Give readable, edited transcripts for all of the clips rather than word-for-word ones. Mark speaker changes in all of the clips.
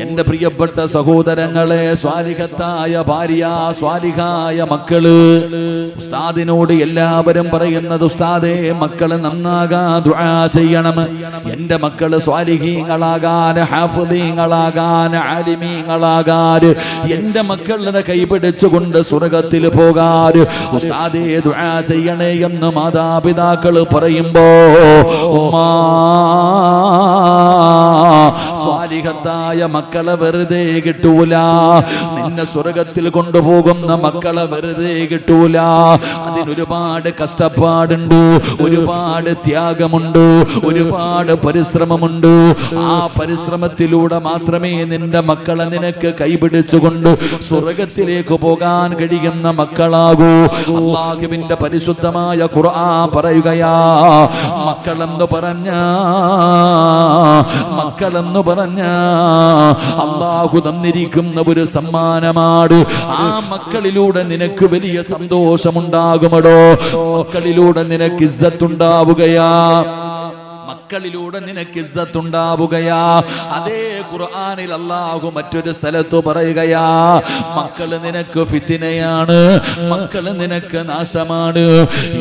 Speaker 1: എന്റെ പ്രിയപ്പെട്ട സഹോദരങ്ങളെ, സ്വാലിഹത്തായ ഭാര്യ, സ്വാലിഹായ മക്കള്. ഉസ്താദിനോട് എല്ലാവരും പറയുന്നത്, ഉസ്താദേ മക്കള് നന്നാകാൻ ദുആ ചെയ്യണം. എന്റെ മക്കള് സ്വാലിഹീങ്ങളാകാൻ, ഹാഫിളീങ്ങളാകാൻ, ആലിമീങ്ങളാകാൻ, എന്റെ മക്കളുടെ കൈപിടിച്ചുകൊണ്ട് സ്വർഗത്തിൽ പോകാൻ ഉസ്താദേ ദുആ ചെയ്യണേ എന്ന് മാതാപിതാക്കൾ പറയുമ്പോ, ഉമ്മാ സ്വാലിഹത്തായ മക്കളെ വെറുതെ കിട്ടൂല. നിന്നെ സ്വർഗത്തിൽ കൊണ്ടുപോകുന്ന മക്കളെ വെറുതെ കിട്ടൂല. അതിനൊരുപാട് കഷ്ടപ്പാടുണ്ട്, ഒരുപാട് ത്യാഗമുണ്ട്, ഒരുപാട് പരിശ്രമമുണ്ട്. ആ പരിശ്രമത്തിലൂടെ മാത്രമേ നിന്റെ മക്കളെ നിനക്ക് കൈപിടിച്ചുകൊണ്ട് സ്വർഗത്തിലേക്ക് പോകാൻ കഴിയുന്ന മക്കളാകൂ. അല്ലാഹുവിന്റെ പരിശുദ്ധമായ ഖുർആൻ പറയുകയാ, മക്കളെന്ന് പറഞ്ഞ അല്ലാഹു തന്നിരിക്കുന്ന ഒരു സമ്മാനമാണ്. ആ മക്കളിലൂടെ നിനക്ക് വലിയ സന്തോഷമുണ്ടാകുമടോ. മക്കളിലൂടെ നിനക്ക് ഇസ്സത്തുണ്ടാവുകയാ, മക്കളിലൂടെ നിനക്ക് ഇസ്സത്തുണ്ടാവുകയാ. അതേ ഖുർആനിൽ അല്ലാഹു മറ്റൊരു സ്ഥലത്ത് പറയുകയാ, മക്കള് നിനക്ക് ഫിത്നയാണ്, മക്കള് നിനക്ക് നാശമാണ്.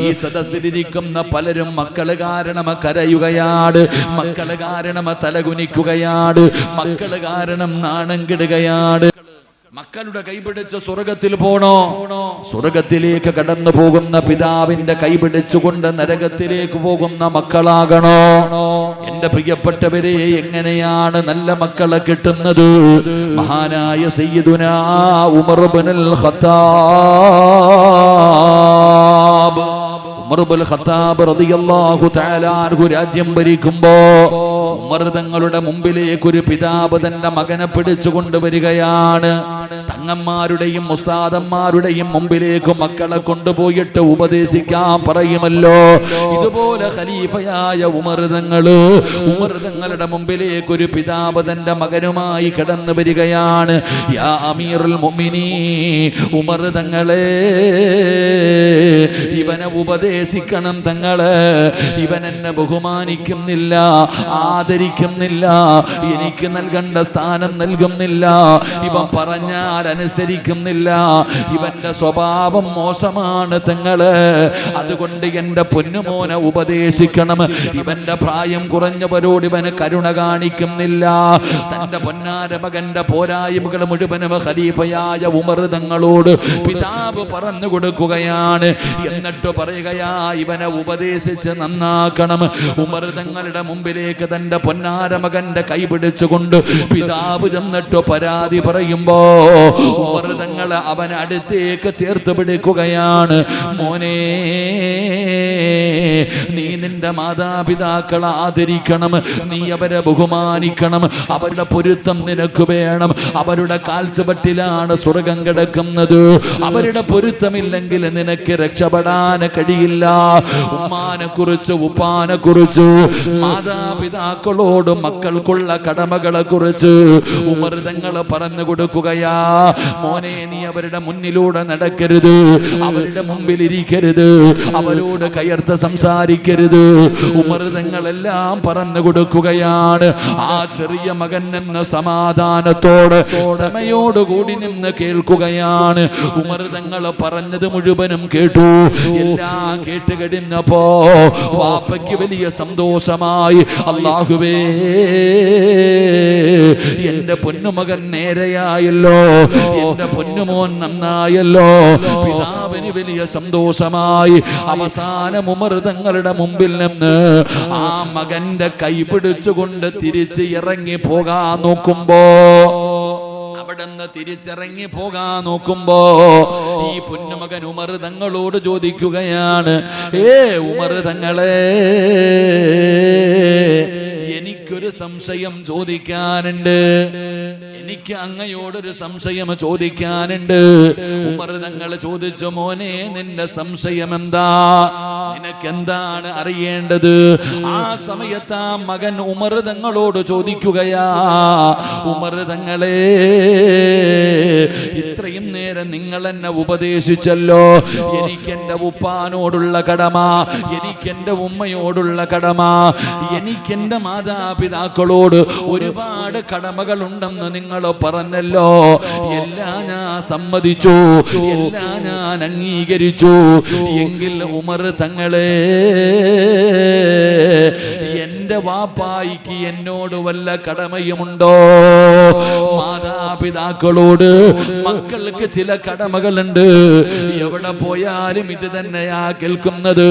Speaker 1: ഈ സദസ്സിലിരിക്കുന്ന പലരും മക്കള് കാരണം കരയുകയാണ്, മക്കള് കാരണം തലകുനിക്കുകയാണ്, മക്കള് കാരണം നാണം കെടുകയാണ്. മക്കളുടെ കൈപിടിച്ച് സ്വർഗത്തിൽ പോണോ? സ്വർഗത്തിലേക്ക് കടന്നു പോകുന്ന പിതാവിന്റെ കൈപിടിച്ചുകൊണ്ട് നരകത്തിലേക്ക് പോകുന്ന മക്കളാകണോ? എന്റെ പ്രിയപ്പെട്ടവരെ, എങ്ങനെയാണ് നല്ല മക്കളെ കിട്ടുന്നത്? മഹാനായ സയ്യിദുനാ ഉമർ ഇബ്നുൽ ഖത്താബ്, ഉമർ ഇബ്നുൽ ഖത്താബ് റളിയല്ലാഹു തആല അൻഹു രാജ്യം ഭരിക്കുമ്പോ ഉമർ തങ്ങളുടെ മുമ്പിലേക്ക് ഒരു പിതാവ് തന്റെ മകനെ പിടിച്ചുകൊണ്ട് വരികയാണ്. തങ്ങന്മാരുടെയും ഉസ്താദന്മാരുടെയും മുമ്പിലേക്ക് മക്കളെ കൊണ്ടുപോയിട്ട് ഉപദേശിക്കാൻ പറയുമല്ലോ. ഇതുപോലെ ഖലീഫയായ ഉമർ തങ്ങളുടെ മുമ്പിലേക്ക് ഒരു പിതാവ് തന്റെ മകനുമായി കടന്നു വരികയാണ്. യാ അമീറുൽ മുഅ്മിനീൻ, ഉമർ തങ്ങളെ, ഇവനെ ഉപദേശിക്കണം തങ്ങളെ. ഇവൻ എന്നെ ബഹുമാനിക്കുന്നില്ല, ആദരിക്കുന്നില്ല, എനിക്ക് നൽകേണ്ട സ്ഥാനം നൽകുന്നില്ല, ഇവൻ പറഞ്ഞാൽ അനുസരിക്കുന്നില്ല, ഇവന്റെ സ്വഭാവം മോശമാണ് തങ്ങള്. അതുകൊണ്ട് എന്റെ പൊന്നുമോനെ ഉപദേശിക്കണം. ഇവന്റെ പ്രായം കുറഞ്ഞവരോട് ഇവന് കരുണ കാണിക്കുന്നില്ല. തന്റെ പൊന്നാര മകന്റെ പോരായ്മകൾ മുഴുവനും ഖലീഫയായ ഉമർ തങ്ങളോട് പിതാവ് പറഞ്ഞു കൊടുക്കുകയാണ്. എന്നിട്ട് പറയുകയാ, ഇവനെ ഉപദേശിച്ച് നന്നാക്കണം. ഉമർ തങ്ങളുടെ മുമ്പിലേക്ക് തന്റെ പൊന്നാര മകന്റെ കൈ പിടിച്ചുകൊണ്ട് പിതാവ് ചെന്നിട്ട് പരാതി പറയുമ്പോ ഉമർ തങ്ങളെ അവനെ അടുത്തേക്ക് ചേർത്ത് പിടിക്കുകയാണ്. മോനെ, നീ നിന്റെ മാതാപിതാക്കളെ ആദരിക്കണം, നീ അവരെ ബഹുമാനിക്കണം, അവരുടെ പൊരുത്തം നിനക്ക് വേണം. അവരുടെ കാൽച്ചുവട്ടിലാണ് സ്വർഗം കിടക്കുന്നത്. അവരുടെ പൊരുത്തമില്ലെങ്കിൽ നിനക്ക് രക്ഷപ്പെടാൻ കഴിയില്ല. ഉമ്മാനെ കുറിച്ച്, ഉപ്പാനെ കുറിച്ച്, മാതാപിതാക്കളോട് മക്കൾക്കുള്ള കടമകളെ കുറിച്ച് ഉമർ തങ്ങൾ പറഞ്ഞു കൊടുക്കുകയാ. മോനെ, നീ അവരുടെ മുന്നിലൂടെ നടക്കരുത്, അവരുടെ മുമ്പിൽ ഇരിക്കരുത്, അവരോട് കയർത്ത് സംസാരിക്കരുത്. ഉമർ തങ്ങളെല്ലാം പറഞ്ഞു കൊടുക്കുകയാണ്. ആ ചെറിയ മകൻ എന്ന സമാധാനത്തോടെ സമയോടുകൂടി നിന്ന് കേൾക്കുകയാണ്. ഉമർ തങ്ങൾ പറഞ്ഞത് മുഴുവനും കേട്ടു. എല്ലാം കേട്ട് കഴിഞ്ഞപ്പോ വാപ്പയ്ക്ക് വലിയ സന്തോഷമായി. അല്ലാഹുവേ, എന്റെ പൊന്നുമകൻ നേരെയായല്ലോ, എന്റെ പൊന്നുമോൻ നന്നായല്ലോ. പിതാവിന് വലിയ സന്തോഷമായി. അവസാനം ഉമർ തങ്ങളുടെ മുമ്പിൽ നിന്ന് ആ മകന്റെ കൈ പിടിച്ചുകൊണ്ട് തിരിച്ച് ഇറങ്ങി പോകാൻ നോക്കുമ്പോ, അവിടുന്ന് തിരിച്ചിറങ്ങി പോകാൻ നോക്കുമ്പോ ഈ പൊന്നുമകൻ ഉമർ തങ്ങളോട് ചോദിക്കുകയാണ്, ഉമർ തങ്ങളെ, എനിക്കൊരു സംശയം ചോദിക്കാനുണ്ട്, എനിക്ക് അങ്ങയോടൊരു സംശയം ചോദിക്കാനുണ്ട്. ഉമർ തങ്ങൾ ചോദിച്ചു, മോനെ, നിന്റെ സംശയം എന്താ? നിനക്കെന്താണ് അറിയേണ്ടത്? ആ സമയത്ത് ആ മകൻ ഉമർ തങ്ങളോട് ചോദിക്കുകയാ, ഉമർ തങ്ങളെ, ഇത്രയും നേരം നിങ്ങൾ എന്നെ ഉപദേശിച്ചല്ലോ, എനിക്കെന്റെ ഉപ്പാനോടുള്ള കടമ, എനിക്കെന്റെ ഉമ്മയോടുള്ള കടമ, എനിക്കെന്റെ മാതാപിതാക്കളോട് ഒരുപാട് കടമകൾ ഉണ്ടെന്ന് നിങ്ങൾ പറഞ്ഞല്ലോ, എല്ലാം ഞാൻ സമ്മതിച്ചു, എല്ലാം ഞാൻ അംഗീകരിച്ചു. എങ്കിൽ ഉമർ തങ്ങളെ, എന്റെ വാപ്പായിക്ക് എന്നോട് വല്ല കടമയുമുണ്ടോ? മാതാപിതാക്കളോട് മക്കൾക്ക് ചില കടമകളുണ്ട്. എവിടെ പോയാലും ഇത് തന്നെയാ കേൾക്കുന്നത്.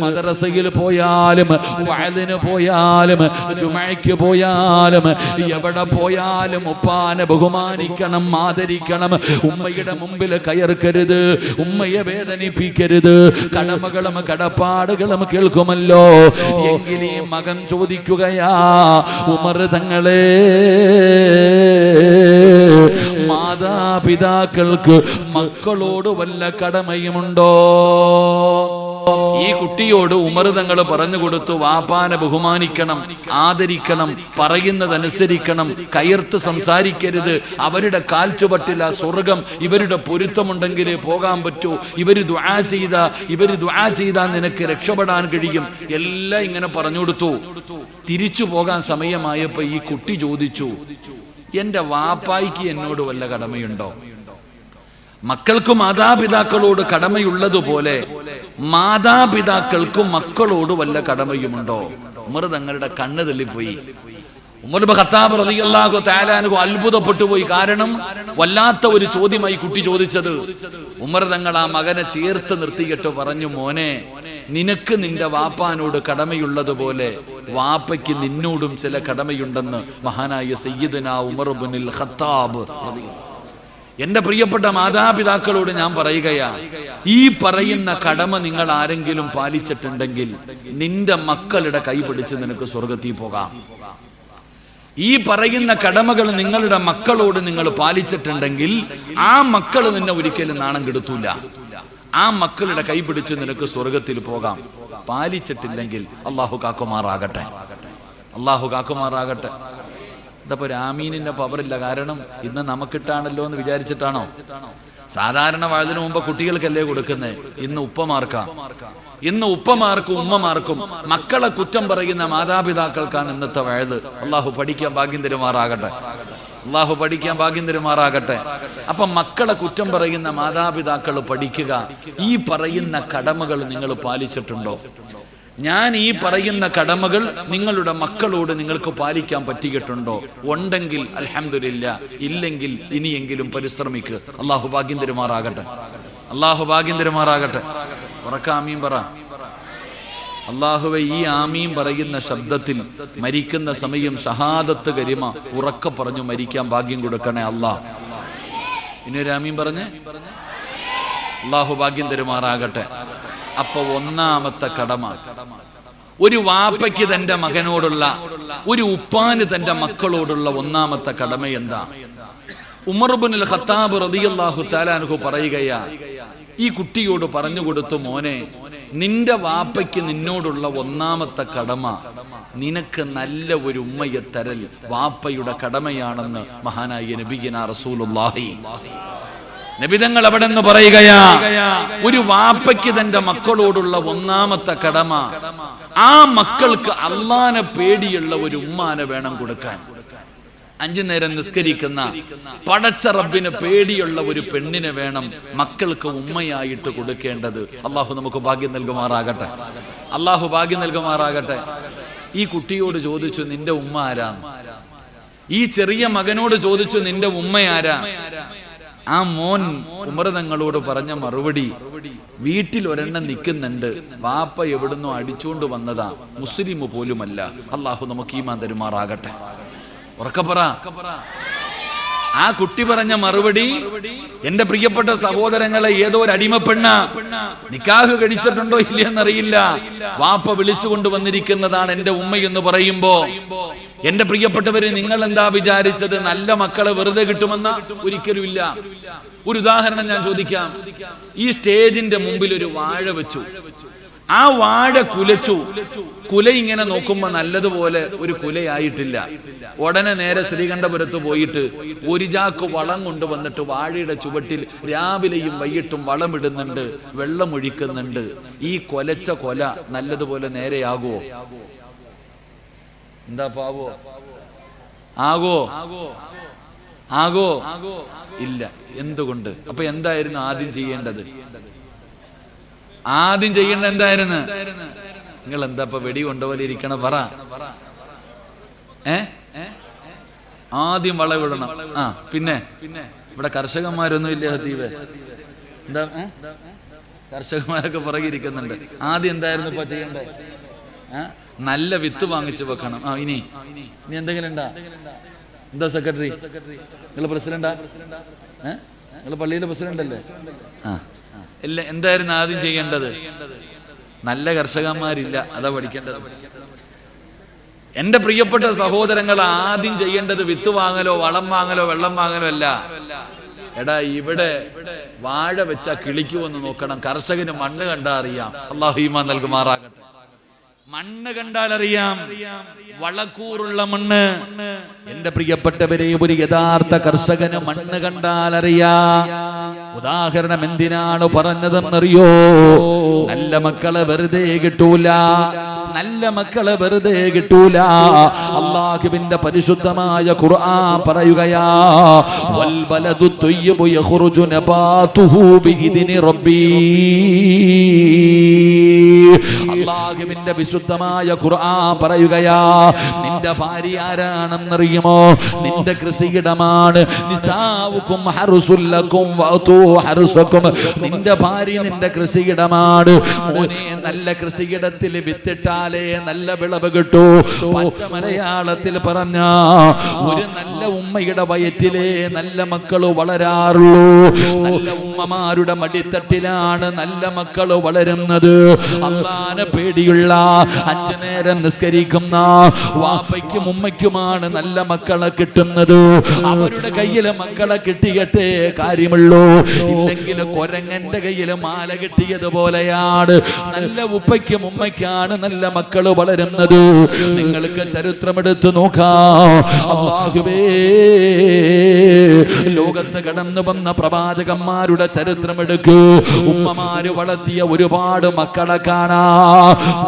Speaker 1: മദ്രസയിൽ പോയാലും, വഅദിന് പോയാലും, ജുമഅയ്ക്ക് പോയാലും, എവിടെ പോയാലും ഉപ്പാനെ ബഹുമാനിക്കണം, ആദരിക്കണം. ഉമ്മയുടെ മുമ്പിൽ കയർക്കരുത്, ഉമ്മയെ വേദനിപ്പിക്കരുത്. കടമകളും കടപ്പാടുകളും കേൾക്കുമല്ലോ. എങ്കിൽ ഈ മകൻ ചോദിക്കുകയാ, ഉമർ തങ്ങളെ, മാതാപിതാക്കൾക്ക് മക്കളോട് വല്ല കടമയുമുണ്ടോ? ഈ കുട്ടിയോട് ഉമർ തങ്ങൾ പറഞ്ഞു കൊടുത്തു, വാപ്പാനെ ബഹുമാനിക്കണം, ആദരിക്കണം, പറയുന്നതനുസരിക്കണം, കയർത്ത് സംസാരിക്കരുത്. അവരുടെ കാൽച്ചുവട്ടിൽ ആ സ്വർഗം, ഇവരുടെ പൊരുത്തമുണ്ടെങ്കിലേ പോകാൻ പറ്റൂ. ഇവര് ദുആ ചെയ്താ നിനക്ക് രക്ഷപ്പെടാൻ കഴിയും. എല്ലാം ഇങ്ങനെ പറഞ്ഞു കൊടുത്തു. തിരിച്ചു പോകാൻ സമയമായപ്പോ ഈ കുട്ടി ചോദിച്ചു, എന്റെ വാപ്പായിക്ക് എന്നോട് വല്ല കടമയുണ്ടോ? മക്കൾക്ക് മാതാപിതാക്കളോട് കടമയുള്ളതുപോലെ മാതാപിതാക്കൾക്ക് മക്കളോട് വല്ല കടമയുമുണ്ടോ? ഉമർ തങ്ങളുടെ കണ്ണ് തള്ളിപ്പോയി. ഉമർ ഇബ്നു ഖത്താബ് റളിയല്ലാഹു തആല അൻഹു അത്ഭുതപ്പെട്ടു പോയി. കാരണം വല്ലാത്ത ഒരു ചോദ്യമായി കുട്ടി ചോദിച്ചത്. ഉമർ തങ്ങൾ ആ മകനെ ചേർത്ത് നിർത്തിയിട്ട് പറഞ്ഞു, മോനെ, നിനക്ക് നിന്റെ വാപ്പാനോട് കടമയുള്ളതുപോലെ വാപ്പയ്ക്ക് നിന്നോടും ചില കടമയുണ്ടെന്ന് മഹാനായ സയ്യിദുനാ ഉമർ ഇബ്നുൽ ഖത്താബ് റളിയല്ലാഹു. എന്റെ പ്രിയപ്പെട്ട മാതാപിതാക്കളോട് ഞാൻ പറയുകയാ, ഈ പറയുന്ന കടമ നിങ്ങൾ ആരെങ്കിലും പാലിച്ചിട്ടുണ്ടെങ്കിൽ നിന്റെ മക്കളുടെ കൈ പിടിച്ച് നിനക്ക് സ്വർഗത്തിൽ പോകാം. ഈ പറയുന്ന കടമകൾ നിങ്ങളുടെ മക്കളോട് നിങ്ങൾ പാലിച്ചിട്ടുണ്ടെങ്കിൽ ആ മക്കൾ നിന്നെ ഒരിക്കലും നാണം കെടുത്തൂല. ആ മക്കളുടെ കൈ പിടിച്ച് നിനക്ക് സ്വർഗത്തിൽ പോകാം. പാലിച്ചിട്ടില്ലെങ്കിൽ അള്ളാഹു കാക്കുമാറാകട്ടെ, അള്ളാഹു കാക്കുമാറാകട്ടെ. ഇതപ്പോ രാമീനിന്റെ പവറില്ല. കാരണം ഇന്ന് നമുക്കിട്ടാണല്ലോ എന്ന് വിചാരിച്ചിട്ടാണോ? സാധാരണ വഴുതിനു മുമ്പ് കുട്ടികൾക്കല്ലേ കൊടുക്കുന്നത്. ഇന്ന് ഉപ്പമാർക്കും ഉമ്മമാർക്കും മക്കളെ കുറ്റം പറയുന്ന മാതാപിതാക്കൾക്കാണ് ഇന്നത്തെ വഴുത്. അള്ളാഹു പഠിക്കാൻ ഭാഗ്യം തരുമാറാകട്ടെ, അള്ളാഹു പഠിക്കാൻ ഭാഗ്യം തരുമാറാകട്ടെ. അപ്പൊ മക്കളെ കുറ്റം പറയുന്ന മാതാപിതാക്കൾ പഠിക്കുക. ഈ പറയുന്ന കടമകൾ നിങ്ങൾ പാലിച്ചിട്ടുണ്ടോ? ഞാൻ ഈ പറയുന്ന കടമകൾ നിങ്ങളുടെ മക്കളോട് നിങ്ങൾക്ക് പാലിക്കാൻ പറ്റിയിട്ടുണ്ടോ? ഉണ്ടെങ്കിൽ അൽഹംദുലില്ലാ, ഇല്ലെങ്കിൽ ഇനിയെങ്കിലും പരിശ്രമിക്കുക. അള്ളാഹു ഭാഗ്യം തരുമാറാകട്ടെ, അള്ളാഹു ഭാഗ്യം തരുമാറാകട്ടെ. ഉറക്ക ആമീൻ പറ. അള്ളാഹുവെ, ഈ ആമീൻ പറയുന്ന ശബ്ദത്തിൽ മരിക്കുന്ന സമയം ഷഹാദത്ത് കരിമ ഉറക്ക പറഞ്ഞു മരിക്കാൻ ഭാഗ്യം കൊടുക്കണേ അള്ളാഹ്. ഇനി ഒരു ആമീൻ പറഞ്ഞേ. അള്ളാഹു ഭാഗ്യം തരുമാറാകട്ടെ. അപ്പൊ ഒന്നാമത്തെ കടമ, ഒരു വാപ്പയ്ക്ക് തന്റെ മകനോടുള്ള, ഒരു ഉപ്പാന് തന്റെ മക്കളോടുള്ള ഒന്നാമത്തെ കടമ എന്താ? ഉമർ ഇബ്നുൽ ഖത്താബ് റളിയല്ലാഹു തആല അൻഹു പറയുകയാ, ഈ കുട്ടിയോട് പറഞ്ഞു കൊടുത്തു, മോനെ, നിന്റെ വാപ്പയ്ക്ക് നിന്നോടുള്ള ഒന്നാമത്തെ കടമ നിനക്ക് നല്ല ഒരു ഉമ്മയെ തരൽ വാപ്പയുടെ കടമയാണെന്ന് മഹാനായ നബിയിന റസൂലുള്ളാഹി. നബിതങ്ങൾ അവിടെ നിന്ന് പറയുകയാ, ഒരു വാപ്പയ്ക്ക് തന്റെ മക്കളോടുള്ള ഒന്നാമത്തെ കടമ ആ മക്കൾക്ക് അള്ളാനെ പേടിയുള്ള ഒരു ഉമ്മാനെ വേണം കൊടുക്കാൻ. 5 നേരം നിസ്കരിക്കുന്ന പടച്ച റബ്ബിന് പേടിയുള്ള ഒരു പെണ്ണിനെ വേണം മക്കൾക്ക് ഉമ്മയായിട്ട് കൊടുക്കേണ്ടത്. അള്ളാഹു നമുക്ക് ഭാഗ്യം നൽകുമാറാകട്ടെ, അള്ളാഹു ഭാഗ്യം നൽകുമാറാകട്ടെ. ഈ കുട്ടിയോട് ചോദിച്ചു, നിന്റെ ഉമ്മ ആരാന്ന്? ഈ ചെറിയ മകനോട് ചോദിച്ചു, നിന്റെ ഉമ്മ ആരാ? ആ മോൻ ഉമർ തങ്ങളോട് പറഞ്ഞ മറുപടി, വീട്ടിൽ ഒരെണ്ണം നിൽക്കുന്നുണ്ട്, വാപ്പ എവിടുന്നോ അടിച്ചുകൊണ്ട് വന്നതാ, മുസ്ലിം പോലുമല്ല. അള്ളാഹു നമുക്ക് ഈമാൻ തരുമാറാകട്ടെ. ഉറക്കപ്പറ. ആ കുട്ടി പറഞ്ഞ മറുപടി, എന്റെ പ്രിയപ്പെട്ട സഹോദരങ്ങളെ, ഏതോ ഒരു അടിമപ്പെണ്ണ നിക്കാഹ് കഴിച്ചിട്ടുണ്ടോ ഇല്ലയെന്നറിയില്ല, വാപ്പ വിളിച്ചുകൊണ്ട് വന്നിരിക്കുന്നതാണ് എന്റെ ഉമ്മയെന്ന് പറയുമ്പോ, എന്റെ പ്രിയപ്പെട്ടവര്, നിങ്ങൾ എന്താ വിചാരിച്ചത് നല്ല മക്കളെ വെറുതെ കിട്ടുമെന്ന? ഒരിക്കലും ഇല്ല. ഒരു ഉദാഹരണം ഞാൻ ചോദിക്കാം. ഈ സ്റ്റേജിന്റെ മുമ്പിൽ ഒരു വാഴ വെച്ചു, ആ വാഴ കുലച്ചു. കുല ഇങ്ങനെ നോക്കുമ്പോ നല്ലതുപോലെ ഒരു കുലയായിട്ടില്ല. ഉടനെ നേരെ ശ്രീകണ്ഠപുരത്ത് പോയിട്ട് ഒരു ചാക്ക് വളം കൊണ്ടുവന്നിട്ട് വാഴയുടെ ചുവട്ടിൽ രാവിലെയും വൈകിട്ടും വളമിടുന്നുണ്ട്, വെള്ളമൊഴിക്കുന്നുണ്ട്. ഈ കൊലച്ച കൊല നല്ലതുപോലെ നേരെയാകുമോ? എന്താ പാവോ? ആകോ? ആകോ ഇല്ല. എന്തുകൊണ്ട്? അപ്പൊ എന്തായിരുന്നു ആദ്യം ചെയ്യേണ്ടത്? ആദ്യം ചെയ്യേണ്ടത് എന്തായിരുന്നു? നിങ്ങൾ എന്താ ഇപ്പൊ വെടി കൊണ്ടുപോലെ ഇരിക്കണ പറ. ആദ്യം വളവിടണം. പിന്നെ ഇവിടെ കർഷകന്മാരൊന്നും ഇല്ല ഹതീബ്. എന്താ കർഷകന്മാരൊക്കെ പുറകിരിക്കുന്നുണ്ട്. ആദ്യം എന്തായിരുന്നു ഇപ്പൊ ചെയ്യണ്ടേ? നല്ല വിത്ത് വാങ്ങിച്ചു വെക്കണം. ഇനി എന്തെങ്കിലും ഉണ്ടാ? എന്താ സെക്രട്ടറി? നിങ്ങൾ പ്രസിഡന്റാ? നിങ്ങൾ പള്ളിയിലെ പ്രസിഡന്റ് അല്ലേ? ഇല്ല. എന്തായിരുന്നു ആദ്യം ചെയ്യേണ്ടത്? നല്ല കർഷകന്മാരില്ല, അതാ പഠിക്കേണ്ടത്. എന്റെ പ്രിയപ്പെട്ട സഹോദരങ്ങൾ, ആദ്യം ചെയ്യേണ്ടത് വിത്ത് വാങ്ങലോ വളം വാങ്ങലോ വെള്ളം വാങ്ങലോ അല്ല. എടാ, ഇവിടെ വാഴ വെച്ചാ കിളിക്കുമെന്ന് നോക്കണം. കർഷകന് മണ്ണ് കണ്ടാ അറിയാം. അല്ലാഹു ഈമാൻ നൽകുമാറാകട്ടെ. മണ്ണ് കണ്ടാൽ അറിയാം, വളക്കൂറുള്ള മണ്ണ്. എന്റെ പ്രിയപ്പെട്ടവരെ, ഒരു യഥാർത്ഥ കർഷകന് മണ്ണ് കണ്ടാൽ അറിയാം. ഉദാഹരണം എന്തിനാണ് പറഞ്ഞതെന്നറിയോ? നല്ല മക്കളെ വെറുതെ കിട്ടൂല. നല്ല മക്കളെ വെറുതെ കിട്ടൂല. അല്ലാഹുവിന്റെ പരിശുദ്ധമായ ഖുർആൻ പറയുകയാ, വൽ ബലദു തയ്യിബു യഖ്റുജു നബാതുഹു ബിഇദ്നി റബ്ബി. അല്ലാഹുവിന്റെ വിശുദ്ധമായ ഖുർആൻ പറയുകയാ, നിന്റെ ഭാര്യ ആരാണെന്നറിയുമോ? നിന്റെ കൃഷിയിടമാണ്. നിസാഉകും ഹർസുൽ ലക്കും വഅതു ഹർസകും. നിന്റെ ഭാര്യ നിന്റെ കൃഷിയിടമാണ്. മോനെ, നല്ല കൃഷിയിടത്തിൽ വിത്തിട്ടാലേ നല്ല വിളവ് കിട്ടൂ. പച്ച മലയാളത്തിൽ പറഞ്ഞ, ഒരു നല്ല ഉമ്മയുടെ വയറ്റിലെ നല്ല മക്കള് വളരാറുള്ളൂ. നല്ല ഉമ്മമാരുടെ മടിത്തട്ടിലാണ് നല്ല മക്കള് വളരുന്നത്. അല്ലാഹുവിനെ പേടിയുള്ള 5 നേരം നിസ്കരിക്കുന്ന വാപ്പയ്ക്കും ഉമ്മയ്ക്കുമാണ് നല്ല മക്കളെ കിട്ടുന്നത്. അവരുടെ കയ്യിലെ മക്കളെ കിട്ടിയിട്ടേ കാര്യമുള്ളൂ. ഇല്ലെങ്കിൽ കൊരങ്ങന്റെ കയ്യില് മാല കിട്ടിയതുപോലെയാണ്. നല്ല ഉപ്പയ്ക്കും ഉമ്മയ്ക്കാണ് നല്ല മക്കള് വളരുന്നത്. നിങ്ങൾക്ക് ചരിത്രമെടുത്ത് നോക്കാം. അല്ലാഹുവേ, ലോകത്ത് കടന്നു വന്ന പ്രവാചകന്മാരുടെ ചരിത്രമെടുക്കൂ. ഉമ്മമാര് വളർത്തിയ ഒരുപാട് മക്കളെ കാണാ.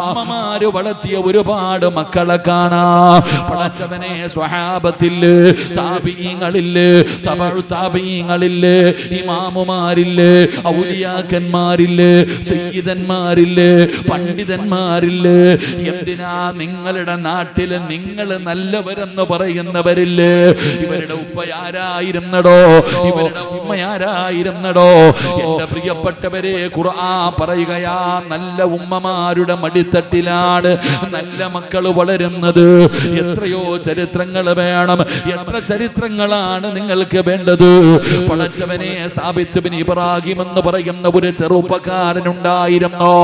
Speaker 1: ഉമ്മമാര് വളർത്തിയ ഒരുപാട് മക്കളെ കാണാ. പടച്ചവനെ, സ്വഹാബത്തില്, താബിഈങ്ങളില്, തബഉ താബിഈങ്ങളില്, ഇമാമുമാരില്, ഔലിയാക്കന്മാരില്, സയ്യിദന്മാരില്, പണ്ഡിതന്മാരില്. എന്തിനാ നിങ്ങളുടെ നാട്ടില് നിങ്ങൾ നല്ലവരെന്ന് പറയുന്നവരില്ലേ? ഇവരുടെ ഉപ്പയാരായിരുന്നടോ? ഇവരുടെ ഉമ്മയാരായിരുന്നടോ? എന്റെ പ്രിയപ്പെട്ടവരെ, ഖുർആൻ പറയുകയാ, നല്ല ഉമ്മമാരുടെ മടിത്തട്ടിലാണ് നല്ല മക്കള് വളരുന്നത്. എത്രയോ ചരിത്രങ്ങൾ വേണം. എത്ര ചരിത്രങ്ങളാണ് നിങ്ങൾക്ക് വേണ്ടത്? പടച്ചവനെ, സാബിത്ത് ബിൻ ഇബ്രാഹിം എന്ന് പറയുന്ന ഒരു ചെറുപ്പക്കാരനുണ്ടായിരുന്നു.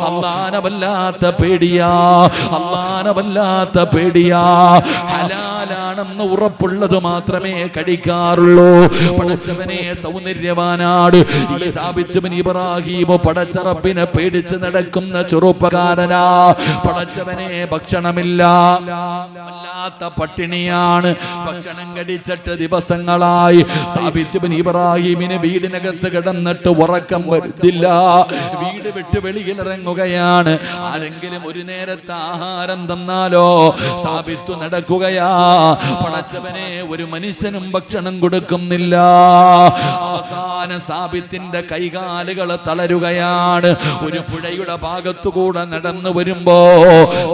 Speaker 1: അല്ലാഹുവിനെ വല്ലാത്ത പേടിയാ. അല്ലാഹുവിനെ വല്ലാത്ത പേടിയാ. ഹലാലാണെന്ന് ഉറപ്പുള്ളത് മാത്രമേ കഴിക്കാറുള്ളൂ. പടച്ചവനെ, സൗന്ദര്യവാനാട് ഈ സാബിത്ത് ബിൻ ഇബ്രാഹിം പടച്ചറബിനെ പേടിച്ച് നടക്കുന്ന ചെറുപ്പക്കാരനാ. പടച്ചവനെ, ഭക്ഷണമില്ല, വല്ലാത്ത പട്ടിണിയാണ്. ഭക്ഷണം കടിച്ചിട്ട് ദിവസങ്ങളായി. സാബിത്ത് ബിൻ ഇബ്രാഹിമിന് വീടിനകത്ത് കിടന്നിട്ട് ഉറക്കം വരുന്നില്ല. വീട് വിട്ട് വെളിയിലിറങ്ങുകയാണ്. ആരെങ്കിലും ഒരു നേരത്തെ ആഹാരം തന്നാലോ? സാബിത്ത് നടക്കുകയാ. പടച്ചവനെ, ഒരു മനുഷ്യനും ഭക്ഷണം കൊടുക്കുന്നില്ല. അവസാനം സാബിത്തിന്റെ കൈകാലുകൾ തളരുകയാണ്. ഒരു പുഴയുടെ ഭാഗത്തുകൂടെ നടന്നു വരുമ്പോ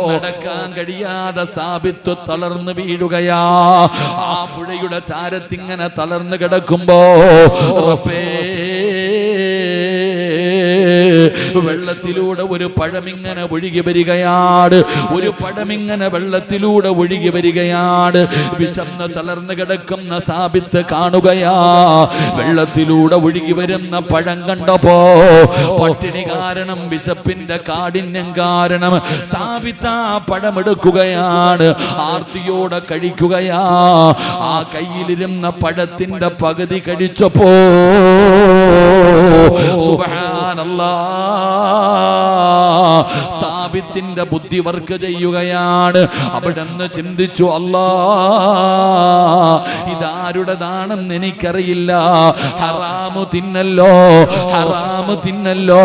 Speaker 1: നടക്കാൻ കഴിയാതെ സാബിത്ത് തളർന്നു വീഴുകയാ. ആ പുഴയുടെ ചാരത്തിങ്ങനെ തളർന്നു കിടക്കുമ്പോ വെള്ളത്തിലൂടെ ഒരു പഴമിങ്ങനെ ഒഴുകി വരികയാണ്. ഒരു പഴമിങ്ങനെ വെള്ളത്തിലൂടെ ഒഴുകി വരികയാണ്. വിശന്ന് തളർന്നു കിടക്കുന്ന സാബിത്ത് കാണുകയാ. വെള്ളത്തിലൂടെ ഒഴുകി വരുന്ന പഴം കണ്ടപ്പോ പട്ടിണി കാരണം, വിശപ്പിന്റെ കാഠിന്യം കാരണം സാബിത്ത് ആ പഴമെടുക്കുകയാണ്. ആർത്തിയോടെ കഴിക്കുകയാ. ആ കയ്യിലിരുന്ന പഴത്തിന്റെ പകുതി കഴിച്ചപ്പോ സുബ്ഹാനല്ലാഹ്, സാബിത്തിന്റെ ബുദ്ധി വർക്ക് ചെയ്യുകയാണ്. അവിടെന്ന് ചിന്തിച്ചു, അല്ലാ ഇതാരുടേതാണെന്ന് എനിക്കറിയില്ല, ഹറാമു തിന്നല്ലോ, ഹറാമു തിന്നല്ലോ,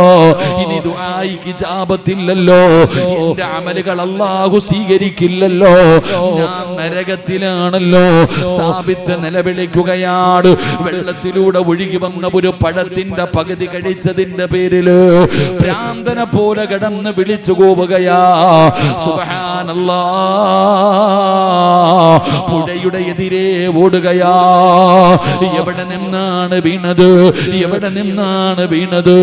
Speaker 1: ഇനി ദുആയിക്ക് ഇജാബത്തില്ലല്ലോ, എന്റെ അമലുകൾ അല്ലാഹു സ്വീകരിക്കില്ലല്ലോ, ഞാൻ നരകത്തിലാണല്ലോ. സാബിത്ത് നിലവിളിക്കുകയാണ്. വെള്ളത്തിലൂടെ ഒഴുകി വന്ന ഒരു പഴത്തിന്റെ പകുതി കഴിച്ചതിന്റെ പേരില് ഭ്രാന്തനെ പോലെ കിടന്ന് വിളിച്ചു കൂവുകയാ, സുബ്ഹാനല്ലാഹ്. പുഴയുടെ എതിരെ ഓടുകയാ. എവിടെ നിന്നാണ് വീണത്, എവിടെ നിന്നാണ് വീണത്?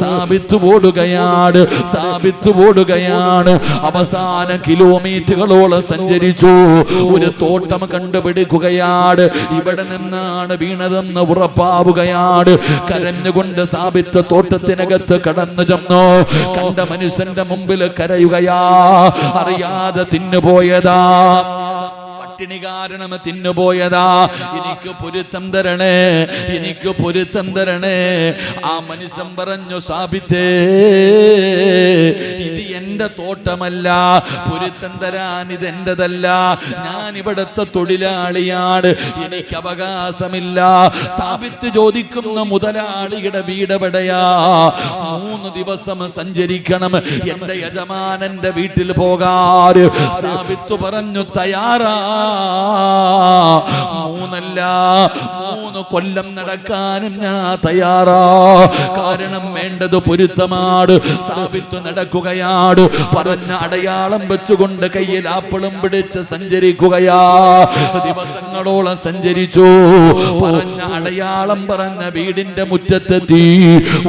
Speaker 1: സാബിത്ത് ഓടുകയാണ്, സാബിത്ത് ഓടുകയാണ്. അവസാന കിലോമീറ്ററുകളോളം സഞ്ചരിച്ചു. ഒരു തോട്ടം കണ്ടുപിടിക്കുകയാണ്. ഇവിടെ നിന്നാണ് വീണതെന്ന് ഉറപ്പാവുകയാണ്. കരഞ്ഞുകൊണ്ട് സാബിത്ത് തോട്ടത്തിനകത്ത് കടന്നു ചെന്നു. കണ്ട മനുഷ്യന്റെ മുമ്പിൽ കരയുകയാ. അറിയാതെ തിന്നുപോയതാ, പട്ടിണി കാരണം തിന്നുപോയതാ, എനിക്ക് പൊരുത്തം തരണേ, എനിക്ക് പൊരുത്തം തരണേ. ആ മനുഷ്യൻ പറഞ്ഞു, സാബിത്തേ ഇത് എന്റെ തോട്ടമല്ല, പൊരുത്തം തരാൻ ഇതെന്റെതല്ല, ഞാൻ ഇവിടുത്തെ തൊഴിലാളിയാണ്, എനിക്ക് അവകാശമില്ല. സാബിത്ത് ചോദിക്കുന്ന മുതലാളിയുടെ വീട് എവിടെയാ? 3 ദിവസം സഞ്ചരിക്കണം എന്റെ യജമാനന്റെ വീട്ടിൽ പോകാൻ. സാബിത്ത് പറഞ്ഞു, തയ്യാറാ? 3 കൊല്ലം നടക്കാനും ഞാൻ തയ്യാറാ. കാരണം വേണ്ടത് പൊരുത്തമാണ്. സാബിത്ത് നടക്കുകയാണ്. പറഞ്ഞ അടയാളം വെച്ചുകൊണ്ട് കയ്യിൽ ആപ്പിളും പിടിച്ച് സഞ്ചരിക്കുകയാ. ദിവസങ്ങളോളം സഞ്ചരിച്ചു. പറഞ്ഞ അടയാളം പറഞ്ഞ വീടിന്റെ മുറ്റത്തെത്തി.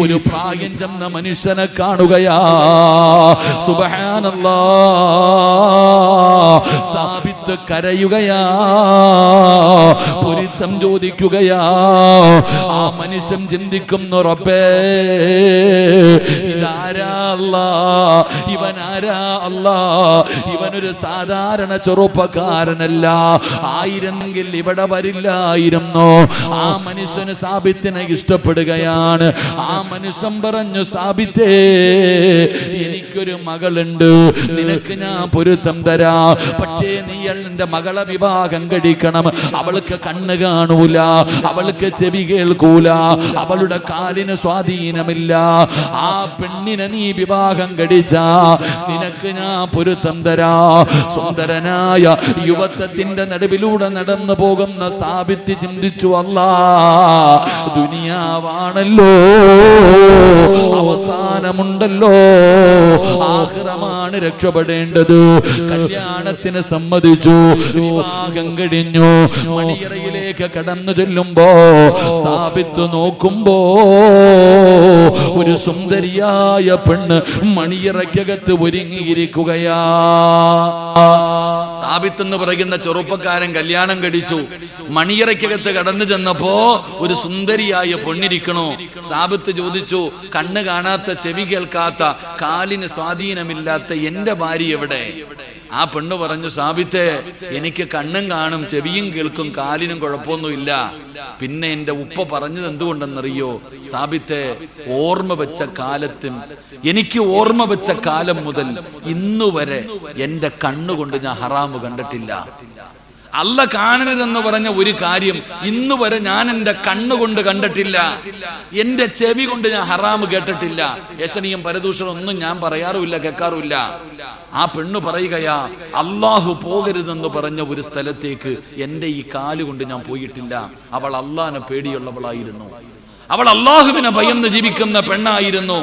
Speaker 1: ഒരു പ്രായം ചെന്ന മനുഷ്യനെ കാണുകയാ. സുബ്ഹാനല്ലാഹ്. സാബിത്ത് കരയുകയാ, പൊരുത്തം ചോദിക്കുകയാ. ആ മനുഷ്യൻ ചിന്തിക്കുന്നു, റബ്ബേ ഇതാരാ അല്ലാ, ഇവനാരാ അല്ലാ? ഇവനൊരു സാധാരണ ചെറുപ്പക്കാരനല്ല, ആയിരുന്നെങ്കിൽ ഇവിടെ വരില്ലായിരുന്നു. ആ മനുഷ്യന് സാബിത്തിനെ ഇഷ്ടപ്പെടുകയാണ്. ആ മനുഷ്യൻ പറഞ്ഞു, സാബിത്തേ എനിക്കൊരു മകളുണ്ട്, നിനക്ക് ഞാൻ പൊരുത്തം തരാ, പക്ഷേ നീ എന്റെ മകളെ വിവാഹം കഴിക്കണം. അവൾക്ക് കണ്ണ് കാണൂല, അവൾക്ക് ചെവി കേൾക്കൂല, അവളുടെ കാലിന് സ്വാധീനമില്ല. ആ പെണ്ണിനെ നീ വിവാഹം കഴിച്ചാ നിനക്ക് ഞാൻ പൊരുത്തം തരാ. സുന്ദരനായ യുവത്വത്തിന്റെ നടുവിലൂടെ നടന്നു പോകുന്ന സാബിത്ത് ചിന്തിച്ചു, അല്ലാ ദുനിയാവാണല്ലോ, അവസാനമുണ്ടല്ലോ, ആഖിറമാണ് രക്ഷപ്പെടേണ്ടത്. കല്യാണത്തിന് സമ്മതിച്ചു, വിവാഹം കഴിഞ്ഞു. മണിയറയിലേക്ക് കടന്നു ചെല്ലുമ്പോ സാബിത്ത് നോക്കുമ്പോ ഒരു സുന്ദരിയായ പെണ്ണ് മണിയറയ്ക്കകത്ത് ഒരുങ്ങിയിരിക്കുകയാ. സാബിത്ത് എന്ന് പറയുന്ന ചെറുപ്പക്കാരൻ കല്യാണം കഴിച്ചു. മണിയറയ്ക്കകത്ത് കടന്നു ചെന്നപ്പോ ഒരു സുന്ദരിയായ പെണ്ണിരിക്കണോ. സാബിത്ത് ചോദിച്ചു, കണ്ണ് കാണാത്ത, ചെവി കേൾക്കാത്ത, കാലിന് സ്വാധീനമില്ലാത്ത എന്റെ ഭാര്യ എവിടെ? ആ പെണ്ണ് പറഞ്ഞു, സാബിത്തേ എനിക്ക് കണ്ണും കാണും, ചെവിയും കേൾക്കും, കാലിനും കുഴപ്പമൊന്നുമില്ല. പിന്നെ എന്റെ ഉപ്പ പറഞ്ഞത് എന്തുകൊണ്ടെന്നറിയോ? സാബിത്തേ ഓർമ്മ വെച്ച കാലത്തും, എനിക്ക് ഓർമ്മ വെച്ച കാലം മുതൽ ഇന്നുവരെ എന്റെ കണ്ണുകൊണ്ട് ഞാൻ ഹറാമ് കണ്ടിട്ടില്ല. അല്ല കാണരുതെന്ന് പറഞ്ഞ ഒരു കാര്യം ഇന്നുവരെ ഞാൻ എന്റെ കണ്ണുകൊണ്ട് കണ്ടിട്ടില്ല, എന്റെ ചെവി കൊണ്ട് ഞാൻ ഹറാമ് കേട്ടിട്ടില്ല. യശനീയം പരദൂഷണം ഒന്നും ഞാൻ പറയാറുമില്ല, കേൾക്കാറുമില്ല. ആ പെണ്ണ് പറയുകയാ, അള്ളാഹു പോകരുതെന്ന് പറഞ്ഞ ഒരു സ്ഥലത്തേക്ക് എന്റെ ഈ കാലുകൊണ്ട് ഞാൻ പോയിട്ടില്ല. അവൾ അള്ളാഹിനെ പേടിയുള്ളവളായിരുന്നു, അവൾ അള്ളാഹുവിനെ ഭയന്ന് ജീവിക്കുന്ന പെണ്ണായിരുന്നു.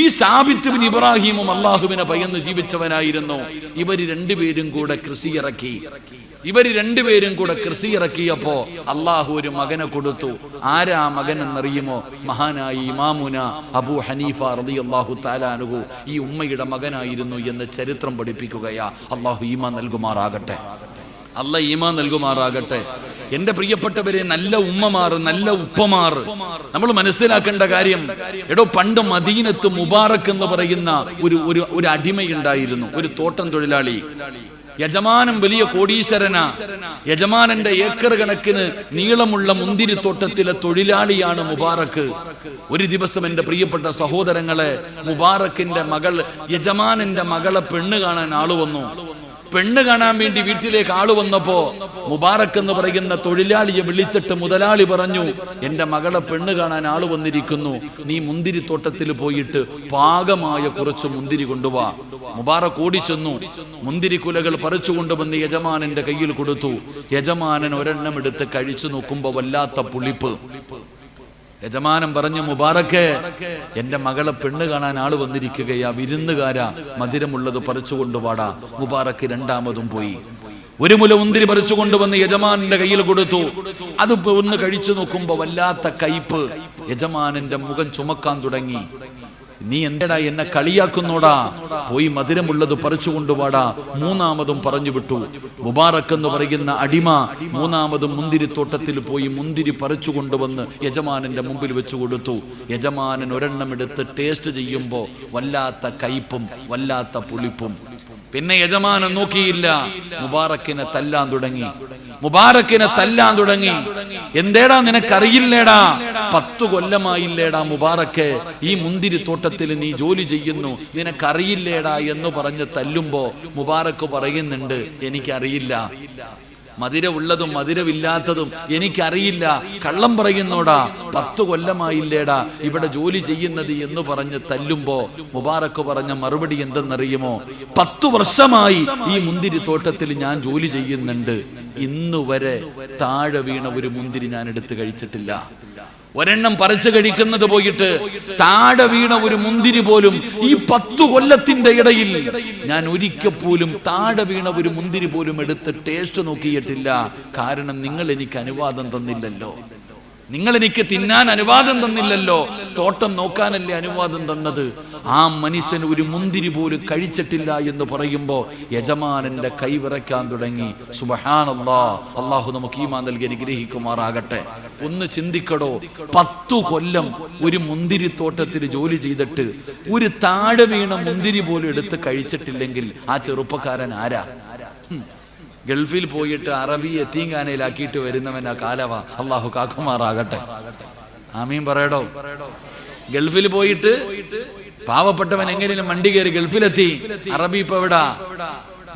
Speaker 1: ഈ സാബിത്ത് ബിൻ ഇബ്രാഹിമും അള്ളാഹുവിനെ ഭയന്ന് ജീവിച്ചവനായിരുന്നു. ഇവര് രണ്ടുപേരും കൂടെ കൃഷി ഇറക്കി. ഇറക്കിയപ്പോ അള്ളാഹു ഒരു മകനെ കൊടുത്തു. ആരാ മകൻ എന്നറിയുമോ? മഹാനായ ഇമാമുന അബൂ ഹനീഫ റളിയല്ലാഹു തആല അൻഹു ഈ ഉമ്മയുടെ മകനായിരുന്നു എന്ന് ചരിത്രം പഠിപ്പിക്കുകയാ. അള്ളാഹു ഈമാൻ നൽകുമാറാകട്ടെ, അല്ലാഹ് ഈമാൻ നൽകുമാറാകട്ടെ. എന്റെ പ്രിയപ്പെട്ടവരെ, നല്ല ഉമ്മമാർ, നല്ല ഉപ്പമാർ, നമ്മൾ മനസ്സിലാക്കേണ്ട കാര്യം, എടോ പണ്ട് മദീനത്ത് മുബാറക് എന്ന് പറയുന്ന ഒരു അടിമയുണ്ടായിരുന്നു, ഒരു തോട്ടം തൊഴിലാളി. യജമാനൻ വലിയ കോടീശ്വരനാ. യജമാനന്റെ ഏക്കർ കണക്കിന് നീളമുള്ള മുന്തിരിത്തോട്ടത്തിലെ തൊഴിലാളിയാണ് മുബാറക്ക്. ഒരു ദിവസം എന്റെ പ്രിയപ്പെട്ട സഹോദരങ്ങളെ, മുബാറക്കിന്റെ മകൾ, യജമാനന്റെ മകളെ പെണ്ണ് കാണാൻ ആള് വന്നു. പെണ്ണ് കാണാൻ വേണ്ടി വീട്ടിലേക്ക് ആള് വന്നപ്പോ മുബാറക്ക് എന്ന് പറയുന്ന തൊഴിലാളിയെ വിളിച്ചിട്ട് മുതലാളി പറഞ്ഞു, എന്റെ മകളെ പെണ്ണ് കാണാൻ ആള് വന്നിരിക്കുന്നു, നീ മുന്തിരിത്തോട്ടത്തിൽ പോയിട്ട് പാകമായ കുറച്ച് മുന്തിരി കൊണ്ടുവാ. മുബാറക്ക് ഓടിച്ചെന്നു. മുന്തിരി കുലകൾ പറിച്ചു കൊണ്ടുവന്ന് യജമാനന്റെ കയ്യിൽ കൊടുത്തു. യജമാനൻ ഒരെണ്ണം എടുത്ത് കഴിച്ചു നോക്കുമ്പോ വല്ലാത്ത പുളിപ്പ്. യജമാനൻ പറഞ്ഞു, മുബാറക്കെ, എന്റെ മകളെ പെണ്ണ് കാണാൻ ആള് വന്നിരിക്കുകയാ, വിരുന്നുകാരാ, മധുരമുള്ളത് പറിച്ചു കൊണ്ടുപാടാ. മുബാറക്ക് രണ്ടാമതും പോയി. ഒരു മുല മുന്തിരി പറിച്ചു കൊണ്ടുവന്ന് യജമാനന്റെ കയ്യിൽ കൊടുത്തു. അത് ഒന്ന് കഴിച്ചു നോക്കുമ്പോ വല്ലാത്ത കയ്പ്. യജമാനന്റെ മുഖം ചുമക്കാൻ തുടങ്ങി. നീ എന്തെടാ എന്നെ കളിയാക്കുന്നോടാ, പോയി മധുരമുള്ളത് പറിച്ചു കൊണ്ടുപാടാ. മൂന്നാമതും പറഞ്ഞു വിട്ടു. മുബാറക്ക് എന്ന് പറയുന്ന അടിമ മൂന്നാമതും മുന്തിരിത്തോട്ടത്തിൽ പോയി മുന്തിരി പറിച്ചു കൊണ്ടുവന്ന് യജമാനന്റെ മുമ്പിൽ വെച്ചു കൊടുത്തു. യജമാനൻ ഒരെണ്ണം എടുത്ത് ടേസ്റ്റ് ചെയ്യുമ്പോ വല്ലാത്ത കയ്പും വല്ലാത്ത പുളിപ്പും. പിന്നെ യജമാനൻ നോക്കിയില്ല, മുബാറക്കിനെ തല്ലാൻ തുടങ്ങി. എന്തേടാ നിനക്കറിയില്ലേടാ, 10 കൊല്ലമായില്ലേടാ മുബാറക്കെ ഈ മുന്തിരിത്തോട്ടത്തിൽ നീ ജോലി ചെയ്യുന്നു, നിനക്കറിയില്ലേടാ എന്ന് പറഞ്ഞ് തല്ലുമ്പോ മുബാറക്ക് പറയുന്നുണ്ട്, എനിക്കറിയില്ല. മധുരമുള്ളതും മധുരമില്ലാത്തതും എനിക്കറിയില്ല. കള്ളം പറയുന്നോടാ, 10 കൊല്ലമായില്ലേടാ ഇവിടെ ജോലി ചെയ്യുന്നത് എന്ന് പറഞ്ഞ് തല്ലുമ്പോ മുബാറക്ക് പറഞ്ഞ മറുപടി എന്തെന്നറിയുമോ? 10 വർഷമായി ഈ മുന്തിരി തോട്ടത്തിൽ ഞാൻ ജോലി ചെയ്യുന്നുണ്ട്, ഇന്നുവരെ താഴെ വീണ ഒരു മുന്തിരി ഞാൻ എടുത്ത് കഴിച്ചിട്ടില്ല. ഒരെണ്ണം പറിച്ചു കഴിക്കുന്നത് പോയിട്ട് താഴെ വീണ ഒരു മുന്തിരി പോലും ഈ 10 കൊല്ലത്തിന്റെ ഇടയിൽ ഞാൻ ഒരിക്കൽ പോലും താഴെ വീണ ഒരു മുന്തിരി പോലും എടുത്ത് ടേസ്റ്റ് നോക്കിയിട്ടില്ല. കാരണം നിങ്ങൾ എനിക്ക് അനുവാദം തന്നില്ലല്ലോ, നിങ്ങൾ എനിക്ക് തിന്നാൻ അനുവാദം തന്നില്ലല്ലോ, തോട്ടം നോക്കാനല്ലേ അനുവാദം തന്നത്. ആ മനുഷ്യൻ ഒരു മുന്തിരി പോലും കഴിച്ചിട്ടില്ല എന്ന് പറയുമ്പോ യജമാനന്റെ കൈ വിറയ്ക്കാൻ തുടങ്ങി. സുബ്ഹാനല്ലാഹ്, അള്ളാഹു നമുക്ക് ഈമാൻ നൽകി അനുഗ്രഹിക്കുമാറാകട്ടെ. ഒന്ന് ചിന്തിക്കടോ, 10 കൊല്ലം ഒരു മുന്തിരിത്തോട്ടത്തിൽ ജോലി ചെയ്തിട്ട് ഒരു താഴെ വീണ മുന്തിരി പോലും എടുത്ത് കഴിച്ചിട്ടില്ലെങ്കിൽ ആ ചെറുപ്പക്കാരൻ ആരാ? ഗൾഫിൽ പോയിട്ട് അറബി യതീംഖാനയിലാക്കിയിട്ട് വരുന്നവനാ കാലവാ. അള്ളാഹു കാക്കുമാറാകട്ടെ. ആമീൻ പറയടോ. ഗൾഫിൽ പോയിട്ട് പാവപ്പെട്ടവൻ എങ്ങനെയും വണ്ടി കയറി ഗൾഫിലെത്തി. അറബി ഇപ്പൊ എവിടാ?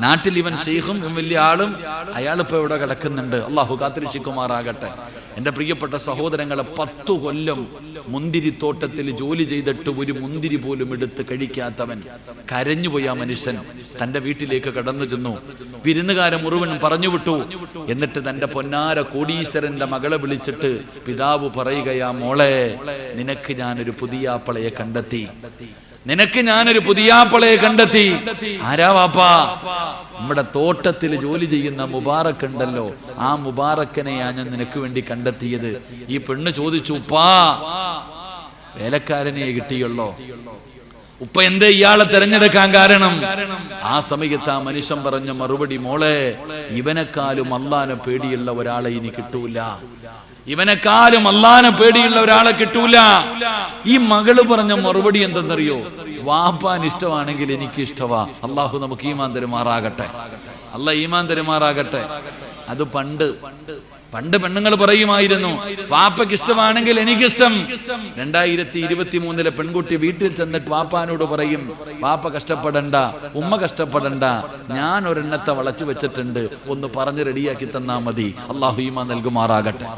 Speaker 1: നാട്ടിൽ ഇവൻ ഷെയ്ഖും വലിയ ആളും, അയാളിപ്പോ ഇവിടെ കിടക്കുന്നുണ്ട്. അള്ളാഹു കാത്തിരക്ഷിക്കുമാറാകട്ടെ. എന്റെ പ്രിയപ്പെട്ട സഹോദരങ്ങളെ, 10 കൊല്ലം മുന്തിരിത്തോട്ടത്തിൽ ജോലി ചെയ്തിട്ട് ഒരു മുന്തിരി പോലും എടുത്ത് കഴിക്കാത്തവൻ കരഞ്ഞുപോയി. ആ മനുഷ്യൻ തന്റെ വീട്ടിലേക്ക് കടന്നു ചെന്നു. വിരുന്നുകാരൻ മുഴുവൻ പറഞ്ഞു വിട്ടു. എന്നിട്ട് തന്റെ പൊന്നാര കോടീശ്വരന്റെ മകളെ വിളിച്ചിട്ട് പിതാവ് പറയുകയാ, മോളെ, നിനക്ക് ഞാനൊരു പുതിയാപ്പളയെ കണ്ടെത്തി, നിനക്ക് ഞാനൊരു പുതിയാപ്പളയെ കണ്ടെത്തി. ആരാ വാപ്പാ? നമ്മുടെ തോട്ടത്തിൽ ജോലി ചെയ്യുന്ന മുബാറക്ക് ഉണ്ടല്ലോ, ആ മുബാറക്കിനെയാ ഞാൻ നിനക്ക് വേണ്ടി കണ്ടെത്തിയത്. ഈ പെണ്ണ് ചോദിച്ചു, ഉപ്പാ, വേലക്കാരനെ കിട്ടിയുള്ളോ? ഉപ്പ എന്തേ ഇയാളെ തെരഞ്ഞെടുക്കാൻ കാരണം? ആ സമയത്ത് ആ മനുഷ്യൻ പറഞ്ഞ മറുപടി, മോളെ, ഇവനെക്കാളും അള്ളാനെ പേടിയുള്ള ഒരാളെ ഇനി കിട്ടൂല, ഇവനെക്കാളും അള്ളാനെ പേടിയുള്ള ഒരാളെ കിട്ടൂല. ഈ മകള് പറഞ്ഞ മറുപടി എന്തെന്നറിയോ? വാപ്പാൻ ഇഷ്ടമാണെങ്കിൽ എനിക്ക് ഇഷ്ടമാ. അള്ളാഹു നമുക്ക് ഈമാൻ തരുമാറാകട്ടെ. അള്ളാഹ് ഈമാൻ തരുമാറാകട്ടെ. അത് പണ്ട് പെണ്ണുങ്ങൾ പറയുമായിരുന്നു, വാപ്പയ്ക്ക് ഇഷ്ടമാണെങ്കിൽ എനിക്കിഷ്ടം. 2023 പെൺകുട്ടി വീട്ടിൽ ചെന്നിട്ട് വാപ്പാനോട് പറയും, വാപ്പ കഷ്ടപ്പെടണ്ട, ഉമ്മ കഷ്ടപ്പെടണ്ട, ഞാൻ ഒരെണ്ണത്തെ വളച്ചു വെച്ചിട്ടുണ്ട്, ഒന്ന് പറഞ്ഞ് റെഡിയാക്കി തന്നാ മതി. അള്ളാഹു ഈമാൻ നൽകുമാറാകട്ടെ.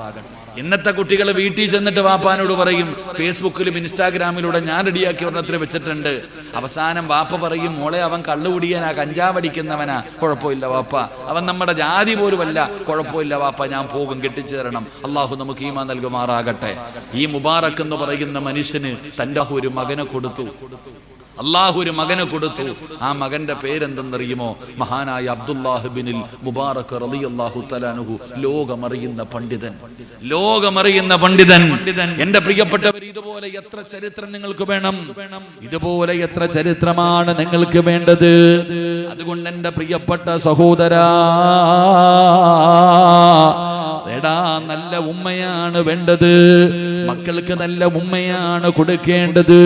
Speaker 1: ഇന്നത്തെ കുട്ടികൾ വീട്ടിൽ ചെന്നിട്ട് വാപ്പാനോട് പറയും, ഫേസ്ബുക്കിലും ഇൻസ്റ്റാഗ്രാമിലൂടെ ഞാൻ റെഡിയാക്കി ഒരെണ്ണത്തിൽ വെച്ചിട്ടുണ്ട്. അവസാനം വാപ്പ പറയും, മോളെ, അവൻ കള്ളുകുടിയനാ, കഞ്ചാവടിക്കുന്നവനാ, കുഴപ്പമില്ല വാപ്പ, അവൻ നമ്മുടെ ജാതി പോലുമല്ല, കുഴപ്പമില്ല വാപ്പ, ഞാൻ പോകും, കെട്ടിച്ചു തരണം. അള്ളാഹു നമുക്ക് ഈമാൻ നൽകുമാറാകട്ടെ. ഈ മുബാറക്ക് എന്ന് പറയുന്ന മനുഷ്യന് തന്റെ ഒരു മകനെ കൊടുത്തു. അള്ളാഹു ഒരു മകനെ കൊടുത്തു. ആ മകന്റെ പേരെന്തെന്നറിയുമോ? മഹാനായ അബ്ദുല്ലാഹ് ബിനുൽ മുബാറക് റളിയല്ലാഹു തആല അൻഹു. ലോകമറിയുന്ന പണ്ഡിതൻ, ലോകമറിയുന്ന പണ്ഡിതൻ. എന്റെ പ്രിയപ്പെട്ടവർ, ഇതുപോലെ എത്ര ചരിത്രം നിങ്ങൾക്ക് വേണം? ഇതുപോലെ എത്ര ചരിത്രമാണ് നിങ്ങൾക്ക് വേണ്ടത്? അതുകൊണ്ട് എന്റെ പ്രിയപ്പെട്ട സഹോദരാ, എടാ, നല്ല ഉമ്മയാണ് വേണ്ടത്, മക്കൾക്ക് നല്ല ഉമ്മയാണ് കൊടുക്കേണ്ടത്.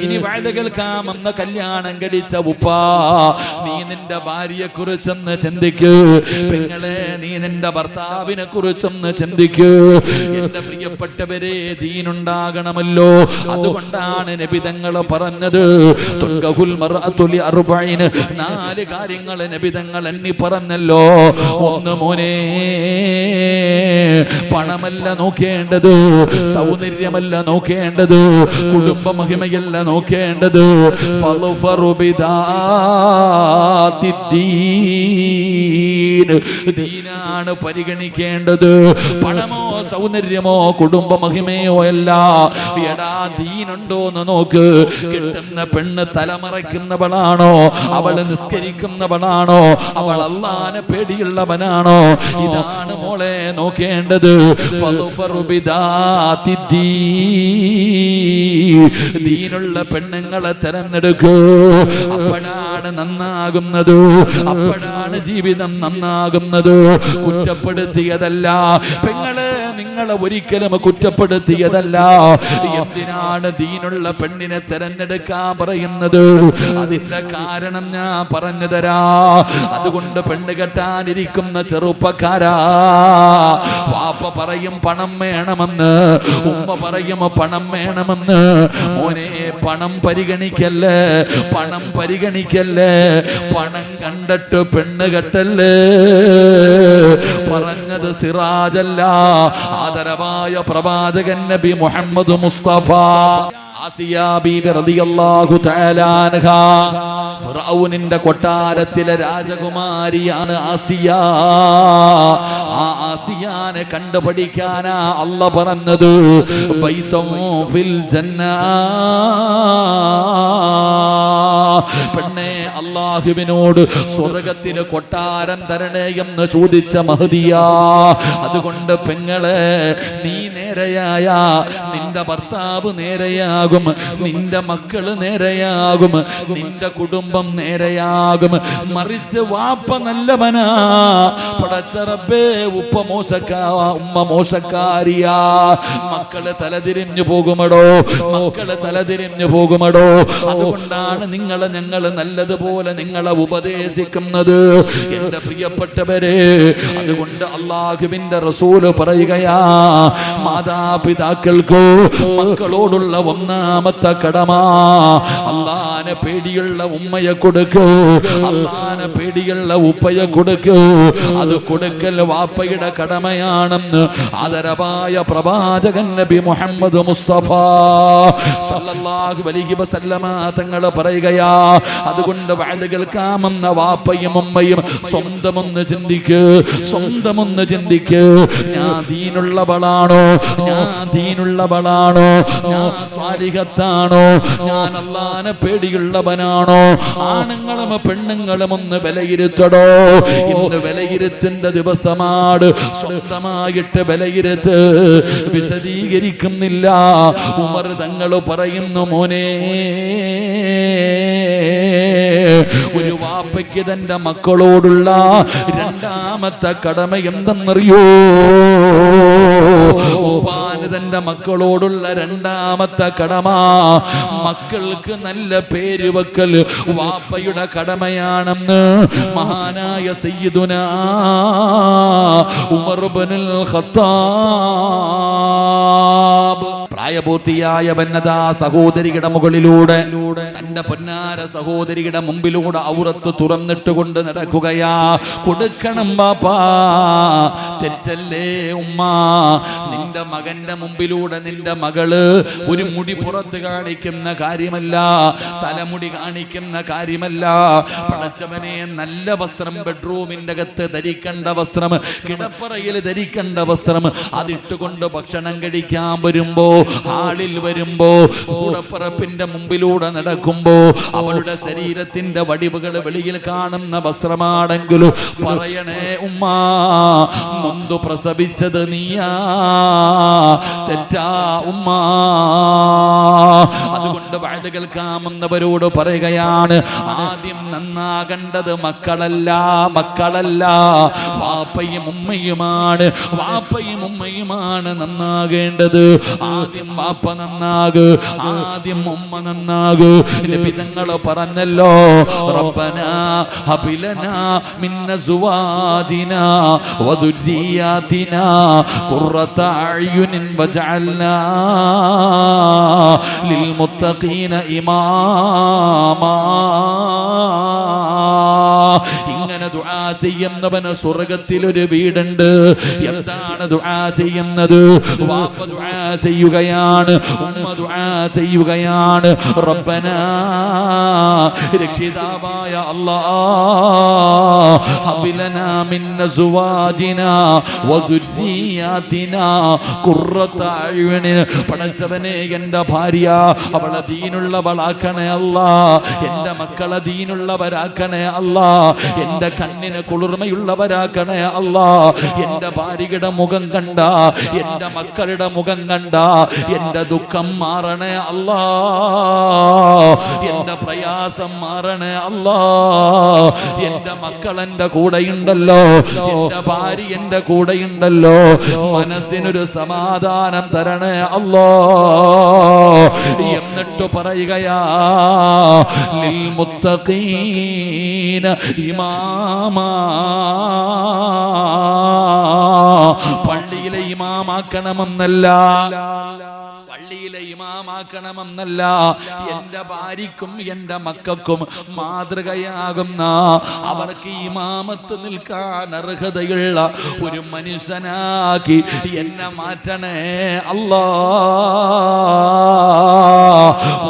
Speaker 1: ഇനി വഴുത കേൾക്കാമെന്ന കല്യാണം കഴിച്ച ഉപ്പാ, നീ നിന്റെ ഭാര്യയെ കുറിച്ചൊന്ന് ചിന്തിക്കൂ. പെങ്ങളെ, നീ നിന്റെ ഭർത്താവിനെ കുറിച്ചൊന്ന് ചിന്തിക്കൂ. എന്റെ പ്രിയപ്പെട്ടവരെ, ദീനുണ്ടാകണമല്ലോ. അതുകൊണ്ടാണ് നബി തങ്ങൾ പറഞ്ഞത്, നാല് കാര്യങ്ങൾ നബി തങ്ങൾ എണ്ണി പറഞ്ഞല്ലോ. ഒന്ന്, മോനെ, പണമല്ല നോക്കേണ്ടത്, സൗന്ദര്യമല്ല നോക്കേണ്ടത്, കുടുംബ മഹിമയല്ല നോക്കേണ്ടത്, ദീനാണ് പരിഗണിക്കേണ്ടത്. പണമോ സൗന്ദര്യമോ കുടുംബ മഹിമയോ അല്ല. എടാ, ദീനുണ്ടോന്ന് നോക്ക്. കിട്ടുന്ന പെണ്ണ് തലമറയ്ക്കുന്നവളാണോ? അവൾ നിസ്കരിക്കുന്നവളാണോ? അവൾ അല്ലാഹനെ പേടിയുള്ളവനാണോ? ഇതാണ് മോളെ നോക്കേണ്ടത്. ദീനുള്ള പെണ്ണുങ്ങളെ തെരഞ്ഞെടുക്കൂ. അപ്പോഴാണ് നന്നാകുന്നത്, അപ്പോഴാണ് ജീവിതം നന്നാകുന്നത്. കുറ്റപ്പെടുത്തിയതല്ല പെങ്ങളെ, നിങ്ങളെ ഒരിക്കലും കുറ്റപ്പെടുത്തിയതല്ല. എന്തിനാണ് ദീനുള്ള പെണ്ണിനെ തെരഞ്ഞെടുക്കാൻ പറയുന്നത്? അതിന്റെ കാരണം ഞാൻ പറഞ്ഞു തരാ. അതുകൊണ്ട് പെണ്ണ് കെട്ടാനിരിക്കുന്ന ചെറുപ്പക്കാരാ, പാപ്പ പറയും പണം വേണമെന്ന്, ഉമ്മ പറയും പണം വേണമെന്ന്. മോനെ, പണം പരിഗണിക്കല്ലേ, പണം പരിഗണിക്കല്ലേ. പണം കണ്ടിട്ട് പെണ്ണ് കെട്ടല്ലേ. പറഞ്ഞത് സിറാജല്ല, ആദരവായ പ്രവാചകൻ നബി മുഹമ്മദ് മുസ്തഫ. ആസിയ ബീബി റളിയല്ലാഹു തആല അൻഹാ, ഫിറഔനിന്റെ കൊട്ടാരത്തിലെ രാജകുമാരിയാണ് ആസിയ. ആ ആസിയാനെ കണ്ടുപഠിക്കാനാ അല്ലാഹ് പറഞ്ഞത്, ബൈതും ഫിൽ ജന്ന. പെണ്ണെ, അല്ലാഹുവിനോട് സ്വർഗ്ഗത്തിലെ കൊട്ടാരം തരണേ എന്ന് ചോദിച്ച മഹദിയാ. അതുകൊണ്ട് പെങ്ങളെ, നീ നേരെയായ നിന്റെ ഭർത്താവ് നേരെയാകും, നിന്റെ മക്കള് നേരെയാകും, നിന്റെ കുടുംബം നേരെയാകും. മറിച്ച് വാപ്പ നല്ലവനാ, പടച്ച റബ്ബേ, ഉമ്മ മോശക്കാരിയാ, മക്കള് തലതിരിഞ്ഞു പോകുമടോ, മക്കള് തലതിരിഞ്ഞു പോകുമടോ. അതുകൊണ്ടാണ് ഞങ്ങള് നല്ലതുപോലെ നിങ്ങളെ ഉപദേശിക്കുന്നത് എന്റെ പ്രിയപ്പെട്ടവരെ. അതുകൊണ്ട് അല്ലാഹുവിന്റെ റസൂല് പറയുകയാ, മാതാപിതാക്കൾക്കോ മക്കളോടുള്ള ഒന്നാമത്തെ കടമ അല്ലാഹനെ പേടിയുള്ള ഉമ്മയെ കൊടുക്കൂ, അല്ലാഹനെ പേടിയുള്ള ഉപ്പയെ കൊടുക്കൂ. അത് കൊടുക്കൽ വാപ്പയുടെ കടമയാണെന്ന് ആദരവായ പ്രവാചകൻ നബി മുഹമ്മദ് മുസ്തഫ സല്ലല്ലാഹു അലൈഹി വസല്ലമ തങ്ങൾ പറയുകയാ. അതുകൊണ്ട് വഅദ് കേൾക്കാമെന്ന വാപ്പയും ഉമ്മയും സ്വന്തമൊന്ന് ചിന്തിക്ക്, സ്വന്തമൊന്ന് ചിന്തിക്ക്. ഞാൻ ദീനുള്ളവളാണോ? ഞാൻ ദീനുള്ളവളാണോ? ഞാൻ സ്വാലിഹത്താണോ? ഞാൻ അല്ലാഹനെ പേടിയുള്ളവനാണോ? ആണുങ്ങളും പെണ്ണുങ്ങളും ഒന്ന് വിലയിരുത്തടോ. ഇന്ന് വിലയിരുത്തേണ്ട ദിവസമാണ്. സ്വന്തമായിട്ട് വിലയിരുത്ത്. വിശദീകരിക്കുന്നില്ല. ഉമർ തങ്ങൾ പറയുന്നു, മോനെ, ഒരു വാപ്പയ്ക്ക് തന്റെ മക്കളോടുള്ള രണ്ടാമത്തെ കടമ എന്തെന്നറിയോ? ഉപ്പാന് തന്റെ മക്കളോടുള്ള രണ്ടാമത്തെ കടമ മക്കൾക്ക് നല്ല പേര് വെക്കൽ വാപ്പയുടെ കടമയാണെന്ന് മഹാനായ സയ്യിദുനാ ഉമർ ഇബ്നുൽ ഖത്താബ്. പ്രായപൂർത്തിയായ വന്നതാ സഹോദരിയുടെ മുകളിലൂടെ, തന്റെ പൊന്നാര സഹോദരിയുടെ മുമ്പിലൂടെ ഔറത്ത് തുറന്നിട്ട് കൊണ്ട് നടക്കുകയാ. കൊടുക്കണം ബാപ്പാ, തെറ്റല്ലേ ഉമ്മ? നിന്റെ മകന്റെ മുമ്പിലൂടെ നിന്റെ മകള് ഒരു മുടി പുറത്ത് കാണിക്കുന്ന കാര്യമല്ല, തലമുടി കാണിക്കുന്ന കാര്യമല്ല. പടച്ചവനെ, നല്ല വസ്ത്രം ബെഡ്റൂമിന്റെ അകത്ത് ധരിക്കേണ്ട വസ്ത്രം, കിടപ്പറയിൽ ധരിക്കേണ്ട വസ്ത്രം, അതിട്ടുകൊണ്ട് ഭക്ഷണം കഴിക്കാൻ വരുമ്പോ, ഹാളിൽ വരുമ്പോ, കൂടപ്പറപ്പിന്റെ മുമ്പിലൂടെ നടക്കുമ്പോ അവളുടെ ശരീരത്തിന്റെ വടിവുകൾ വെളിയിൽ കാണുന്ന വസ്ത്രമാണെങ്കിലും പറയണേ ഉമ്മ, നൊന്തു പ്രസവിച്ചത് നീയാ, തെറ്റാ ഉമ്മ. അതുകൊണ്ട് വഅദ് കേൾക്കാമെന്നവരോട് പറയുകയാണ്, ആദ്യം നന്നാകേണ്ടത് മക്കളല്ല, മക്കളല്ല, വാപ്പയും ഉമ്മയുമാണ്. വാപ്പയും ഉമ്മയുമാണ് നന്നാകേണ്ടത്. ആദ്യം ആദ്യം വാപ്പ നന്നാക്, ആദ്യം ഉമ്മ നന്നാക്. നബി തങ്ങൾ പറഞ്ഞല്ലോ, റബ്ബനാ ഹബിലനാ മിൻ അസ്വാജിനാ വദുരിയാതിനാ ഖുർറത അയ്യുനിൻ വജഅൽനാ ലിൽമുത്തഖീന ഇമാമാ. ഇങ്ങനെ ദുആ ചെയ്യുന്നവന് സ്വർഗ്ഗത്തിൽ ഒരു വീടുണ്ട്. എന്താണ് ദുആ ചെയ്യുന്നത്? വാപ്പ ദുആ ചെയ്യുകയാണ്, ഉമ്മ ദുആ ചെയ്യുകയാണ്. റബ്ബനാ, രക്ഷിതാവായ അല്ലാഹ്, ഹബിലനാ മിൻ അസ്വാജിനാ വദുരിയാതിനാ ഖുർറത അയ്യുനിൻ. പടച്ചവനെ, എൻ്റെ ഭാര്യ അവളെ ദീനുള്ളവളാക്കണേ അല്ലാ, എൻ്റെ മക്കളെ ദീനുള്ളവരാക്കണേ അല്ലാ, എൻ്റെ കണ്ണിന് കുളിർമയുള്ളവരാക്കണേ അല്ലാ. എൻ്റെ ഭാര്യയുടെ മുഖം കണ്ട, എൻ്റെ മക്കളുടെ മുഖം കണ്ട എൻ്റെ ദുഃഖം മാറണേ അല്ലാ, എൻ്റെ പ്രയാസം മാറണേ അല്ലാ. എൻ്റെ മക്കൾ എൻ്റെ കൂടെയുണ്ടല്ലോ, എൻ്റെ ഭാര്യ എൻ്റെ കൂടെയുണ്ടല്ലോ, മനസ്സിനൊരു സമാധാനം തരണേ അല്ലാ. എന്നിട്ട് പറയുകയാ, ലിൽ മുത്തഖീന ഇമാമാ. പള്ളിയിലെ ഇമാമാക്കണമെന്നല്ല, പള്ളിയിലെ ഇമാമാക്കണമെന്നല്ല, എൻ്റെ ഭാര്യക്കും എൻ്റെ മക്കൾക്കും മാതൃകയാകുന്ന, അവർക്ക് ഇമാമത്ത് നിൽക്കാൻ അർഹതയുള്ള ഒരു മനുഷ്യനാക്കി എന്നെ മാറ്റണേ അല്ലാ.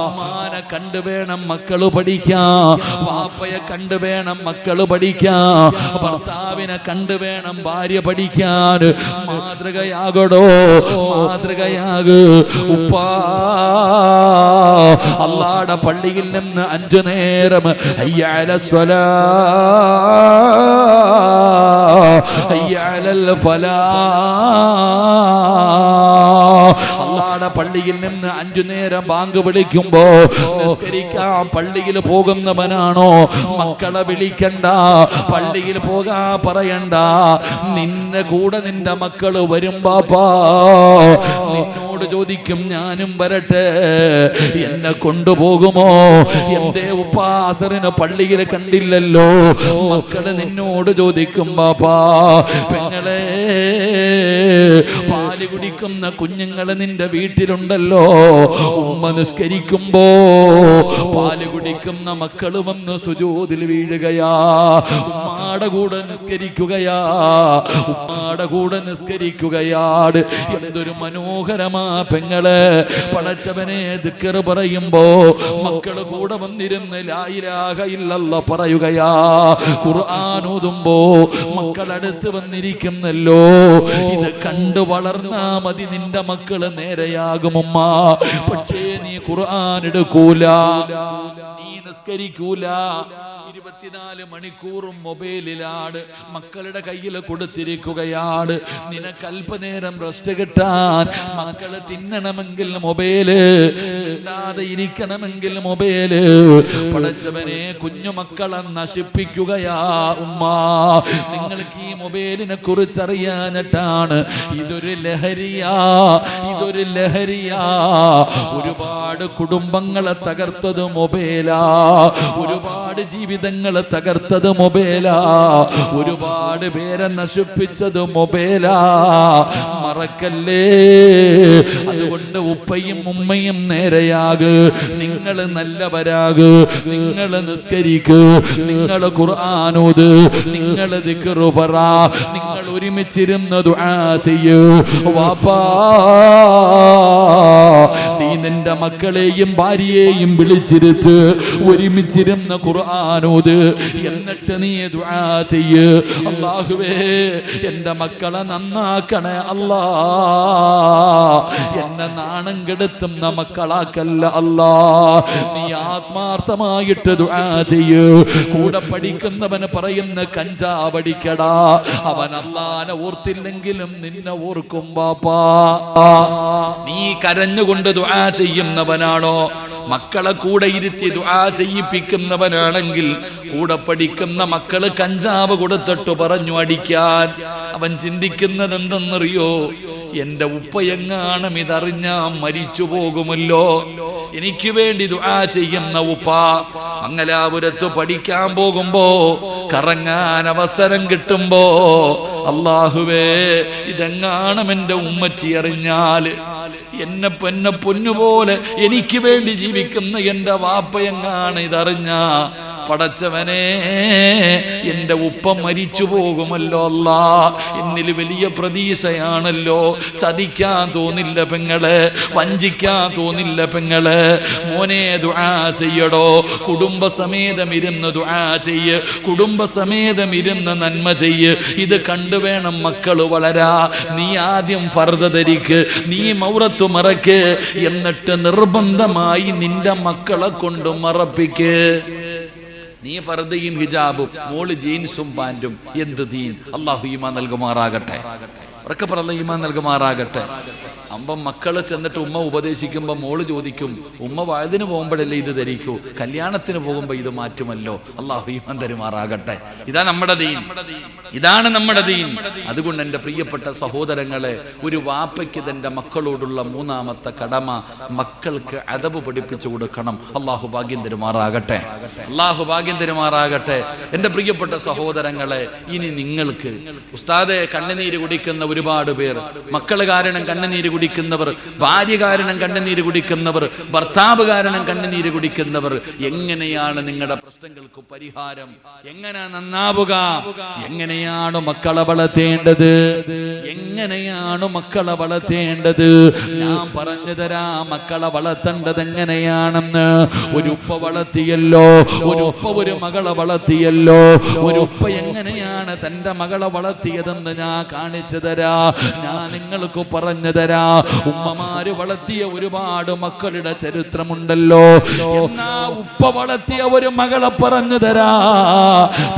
Speaker 1: ഉമ്മാനെ കണ്ടു വേണം മക്കള് പഠിക്കാൻ, വാപ്പയെ കണ്ടു വേണം മക്കള് പഠിക്കാൻ, ഭർത്താവിനെ കണ്ടു വേണം ഭാര്യ പഠിക്കാൻ. മാതൃകയാകടോ, മാതൃകയാക് ഉപ്പാ. അല്ലാഹുവിന്റെ പള്ളിയിൽ നിന്ന് 5 നേരം ഹയ്യ അലസ്സലാ ഹയ്യ അലൽ ഫലാ. അല്ലാഹുവിന്റെ പള്ളിയിൽ നിന്ന് 5 നേരം ബാങ്ക് വിളിക്കുമ്പോ നിസ്കരിക്കാൻ പള്ളിയിൽ പോകുന്നവനാണോ? മക്കളെ വിളിക്കണ്ട, പള്ളിയിൽ പോകാ പറയണ്ട. നിന്നെ കൂടെ നിന്റെ മക്കള് വരും ബാപ്പാ, നിന്നോട് ചോദിക്കും ഞാനും വരട്ടെ, എന്നെ കൊണ്ടുപോകുമോ? എന്തേ ഉപ്പാ അസറിന് പള്ളിയിൽ കണ്ടില്ലല്ലോ? മക്കള് നിന്നോട് ചോദിക്കും ബാപ്പാ. പെങ്ങളെ, പാല് കുടിക്കുന്ന കുഞ്ഞുങ്ങള് നിന്റെ വീട്ടിലുണ്ടല്ലോ, ഉമ്മ നിസ്കരിക്കുമ്പോ പാല് കുടിക്കുന്ന മക്കള് വന്ന് സുജൂദിൽ വീഴുകയാ, ഉമ്മാടെ കൂടെ നിസ്കരിക്കുകയാ, ഉമ്മാടെ കൂടെ നിസ്കരിക്കുകയാണ്. എന്തൊരു മനോഹരമാ പെങ്ങളെ. പടച്ചവനെ ദിക്ർ പറയുമ്പോ മക്കള് കൂടെ വന്നിരുന്ന് ലാ ഇലാഹ ഇല്ലല്ലാഹ് പറയുകയാ. ഖുർആൻ ഓതുമ്പോ മക്കളടുത്ത് വന്നിരിക്കുന്നല്ലോ. ഇത് കണ്ടു വളർന്നാ മതി, നിന്റെ മക്കള് നേരെയാകും ഉമ്മ. പക്ഷേ നീ ഖുർആൻ എടുക്കൂല, നീ നിസ്കരിക്കൂല, 24 മണിക്കൂറും മൊബൈലിലാണ്, മക്കളുടെ കയ്യിൽ കൊടുത്തിരിക്കുകയാണ്. നിനക്ക് അല്പനേരം റെസ്റ്റ് കിട്ടാൻ, മക്കള് തിന്നണമെങ്കിൽ മൊബൈല്, ഇണ്ടാതെ ഇരിക്കണമെങ്കിൽ മൊബൈല്. പടച്ചവനെ, കുഞ്ഞുമക്കളെ നശിപ്പിക്കുകയാ ഉമ്മ. നിങ്ങൾക്ക് ഈ മൊബൈലിനെ കുറിച്ച് അറിയാനിട്ടാണ്. ഇതൊരു ലഹരിയാ, ഇതൊരു ലഹരിയാ. ഒരുപാട് കുടുംബങ്ങളെ തകർത്തത് മൊബൈലാ, ഒരുപാട് ജീവിതങ്ങളെ തകർത്തത് മൊബൈലാ, ഒരുപാട് പേരെ നശിപ്പിച്ചത് മൊബൈലാ. മറക്കല്ലേ. അതുകൊണ്ട് ഉപ്പയും ഉമ്മയും നേരെയാക്, നിങ്ങൾ നല്ലവരാക്, നിങ്ങൾ നിസ്കരിക്ക്, നിങ്ങൾ ഖുർആൻ ഓത്, നിങ്ങൾ ദിക്ർ പറ, നിങ്ങൾ ഒരുമിച്ചിരുന്ന് ദുആ ചെയ്യൂ. വാപ്പാ, നീ നിന്റെ മക്കളെയും ഭാര്യയെയും വിളിച്ചിരുത്ത്, ഒരുമിച്ചിരുന്ന് ഖുർആൻ ഓത്, എന്നിട്ട് നീ ദുആ ചെയ്യ്. അല്ലാഹുവേ, എൻ്റെ മക്കളെ നന്നാക്കണേ അല്ലാ, എന്നെ നാണം കെടുത്തുന്ന മക്കളാക്കല്ല അല്ലാ. നീ ആത്മാർത്ഥമായിട്ട് ദുആ ചെയ്യ്. കൂടെ പഠിക്കുന്നവന് പറയുന്ന കഞ്ചാവടിക്കടാ, അവൻ അല്ലാഹനെ ഓർത്തില്ലെങ്കിലും നിന്നെ ഓർക്കും ബാപ്പാ. നീ കരഞ്ഞുകൊണ്ട് ദുആ ചെയ്യുന്നവനാണോ? മക്കളെ കൂടെ ഇരുത്തി ദുആ ചെയ്യിപ്പിക്കുന്നവനാണെങ്കിൽ കൂടെ പഠിക്കുന്ന മക്കള് കഞ്ചാവ് കൊടുത്തിട്ട് പറഞ്ഞു അടിക്കാൻ, അവൻ ചിന്തിക്കുന്നത് എന്തെന്നറിയോ? എന്റെ ഉപ്പയെങ്ങാനും ഇതറിഞ്ഞാ മരിച്ചു പോകുമല്ലോ. എനിക്ക് വേണ്ടി ദുആ ചെയ്യുന്ന ഉപ്പ മംഗലാപുരത്ത് പഠിക്കാൻ പോകുമ്പോ, കറങ്ങാൻ അവസരം കിട്ടുമ്പോ, അല്ലാഹുവേ ഇതെങ്ങാനും എന്റെ ഉമ്മച്ചി അറിഞ്ഞാല്, എന്നെ പൊന്നുപോലെ എനിക്ക് വേണ്ടി ജീവിക്കുന്ന എന്റെ വാപ്പയെങ്ങാണ് ഇതറിഞ്ഞ, പടച്ചവനെ എന്റെ ഉപ്പ മരിച്ചു പോകുമല്ലോ അല്ലാ. എന്നിൽ വലിയ പ്രതീക്ഷയാണല്ലോ. ചതിക്കാൻ തോന്നില്ല പെങ്ങളെ, വഞ്ചിക്കാൻ തോന്നില്ല പെങ്ങളെ. മോനെ ദുആ ചെയ്യടോ, കുടുംബസമേതം ഇരുന്ന് ദുആ ചെയ്യ്, കുടുംബസമേതം ഇരുന്ന് നന്മ ചെയ്യ്. ഇത് കണ്ടുവേണം മക്കള് വളരാ. നീ ആദ്യം ഫർദ് ധരിക്ക്, നീ മൗറത്ത് മറക്ക്, എന്നിട്ട് നിർബന്ധമായി നിന്റെ മക്കളെ കൊണ്ട് മറപ്പിക്ക്. നീ ഫർദയും ഹിജാബും, മോള് ജീൻസും പാൻറ്റും. എന്ത് ദീൻ! അല്ലാഹു ഈമാൻ നൽകുമാറാകട്ടെ. ഉറക്കെ പറ, ഈമാൻ നൽകുമാറാകട്ടെ. അമ്പം മക്കള് ചെന്നിട്ട് ഉമ്മ ഉപദേശിക്കുമ്പോ മോള് ചോദിക്കും, ഉമ്മ വയതിന് പോകുമ്പോഴല്ലേ ഇത് ധരിക്കൂ, കല്യാണത്തിന് പോകുമ്പോ ഇത് മാറ്റുമല്ലോ. അല്ലാഹു ഈമാൻ തരുമാറാകട്ടെ. ഇതാ നമ്മുടെ ദീൻ, ഇതാണ് നമ്മുടെ ദീൻ. അതുകൊണ്ട് എൻ്റെ പ്രിയപ്പെട്ട സഹോദരങ്ങളെ, ഒരു വാപ്പയ്ക്ക് തൻ്റെ മക്കളോടുള്ള മൂന്നാമത്തെ കടമ മക്കൾക്ക് അദബ് പഠിപ്പിച്ചു കൊടുക്കണം. അല്ലാഹു ഭാഗ്യം തരുമാറാകട്ടെ, അല്ലാഹു ഭാഗ്യം തരുമാറാകട്ടെ. എൻ്റെ പ്രിയപ്പെട്ട സഹോദരങ്ങളെ, ഇനി നിങ്ങൾക്ക് ഉസ്താദെ കണ്ണുനീര് കുടിക്കുന്ന ഒരുപാട് പേർ, മക്കൾ കാരണം കണ്ണുനീര് കുടിക്കുന്നവർ, ഭാര്യ കാരണം കണ്ണുനീര് കുടിക്കുന്നവർ, ഭർത്താവ് കാരണം കണ്ണുനീര് കുടിക്കുന്നവർ, എങ്ങനെയാണ് നിങ്ങളുടെ പ്രശ്നങ്ങൾക്ക് പരിഹാരം? എങ്ങനെ നന്നാവുക? എങ്ങനെയാണ് മക്കളെ വളർത്തേണ്ടത്? എങ്ങനെയാണ് മക്കളെ വളർത്തേണ്ടത്? ഞാൻ പറഞ്ഞു തരാം മക്കളെ വളർത്തേണ്ടത് എങ്ങനെയാണെന്ന്. ഒരു ഉപ്പ വളർത്തിയല്ലോ, ഒരു ഉപ്പ ഒരു മകളെ വളർത്തിയല്ലോ. ഒരു ഉപ്പ എങ്ങനെയാണ് തന്റെ മകളെ വളർത്തിയതെന്ന് ഞാൻ കാണിച്ചു തരാ, ഞാൻ നിങ്ങൾക്ക് പറഞ്ഞു തരാ. ഉമ്മമാര് വളർത്തിയ ഒരുപാട് മക്കളുടെ ചരിത്രമുണ്ടല്ലോ. എന്നാ ഉപ്പ വളർത്തിയ ഒരു മകളെ പറഞ്ഞു തരാ.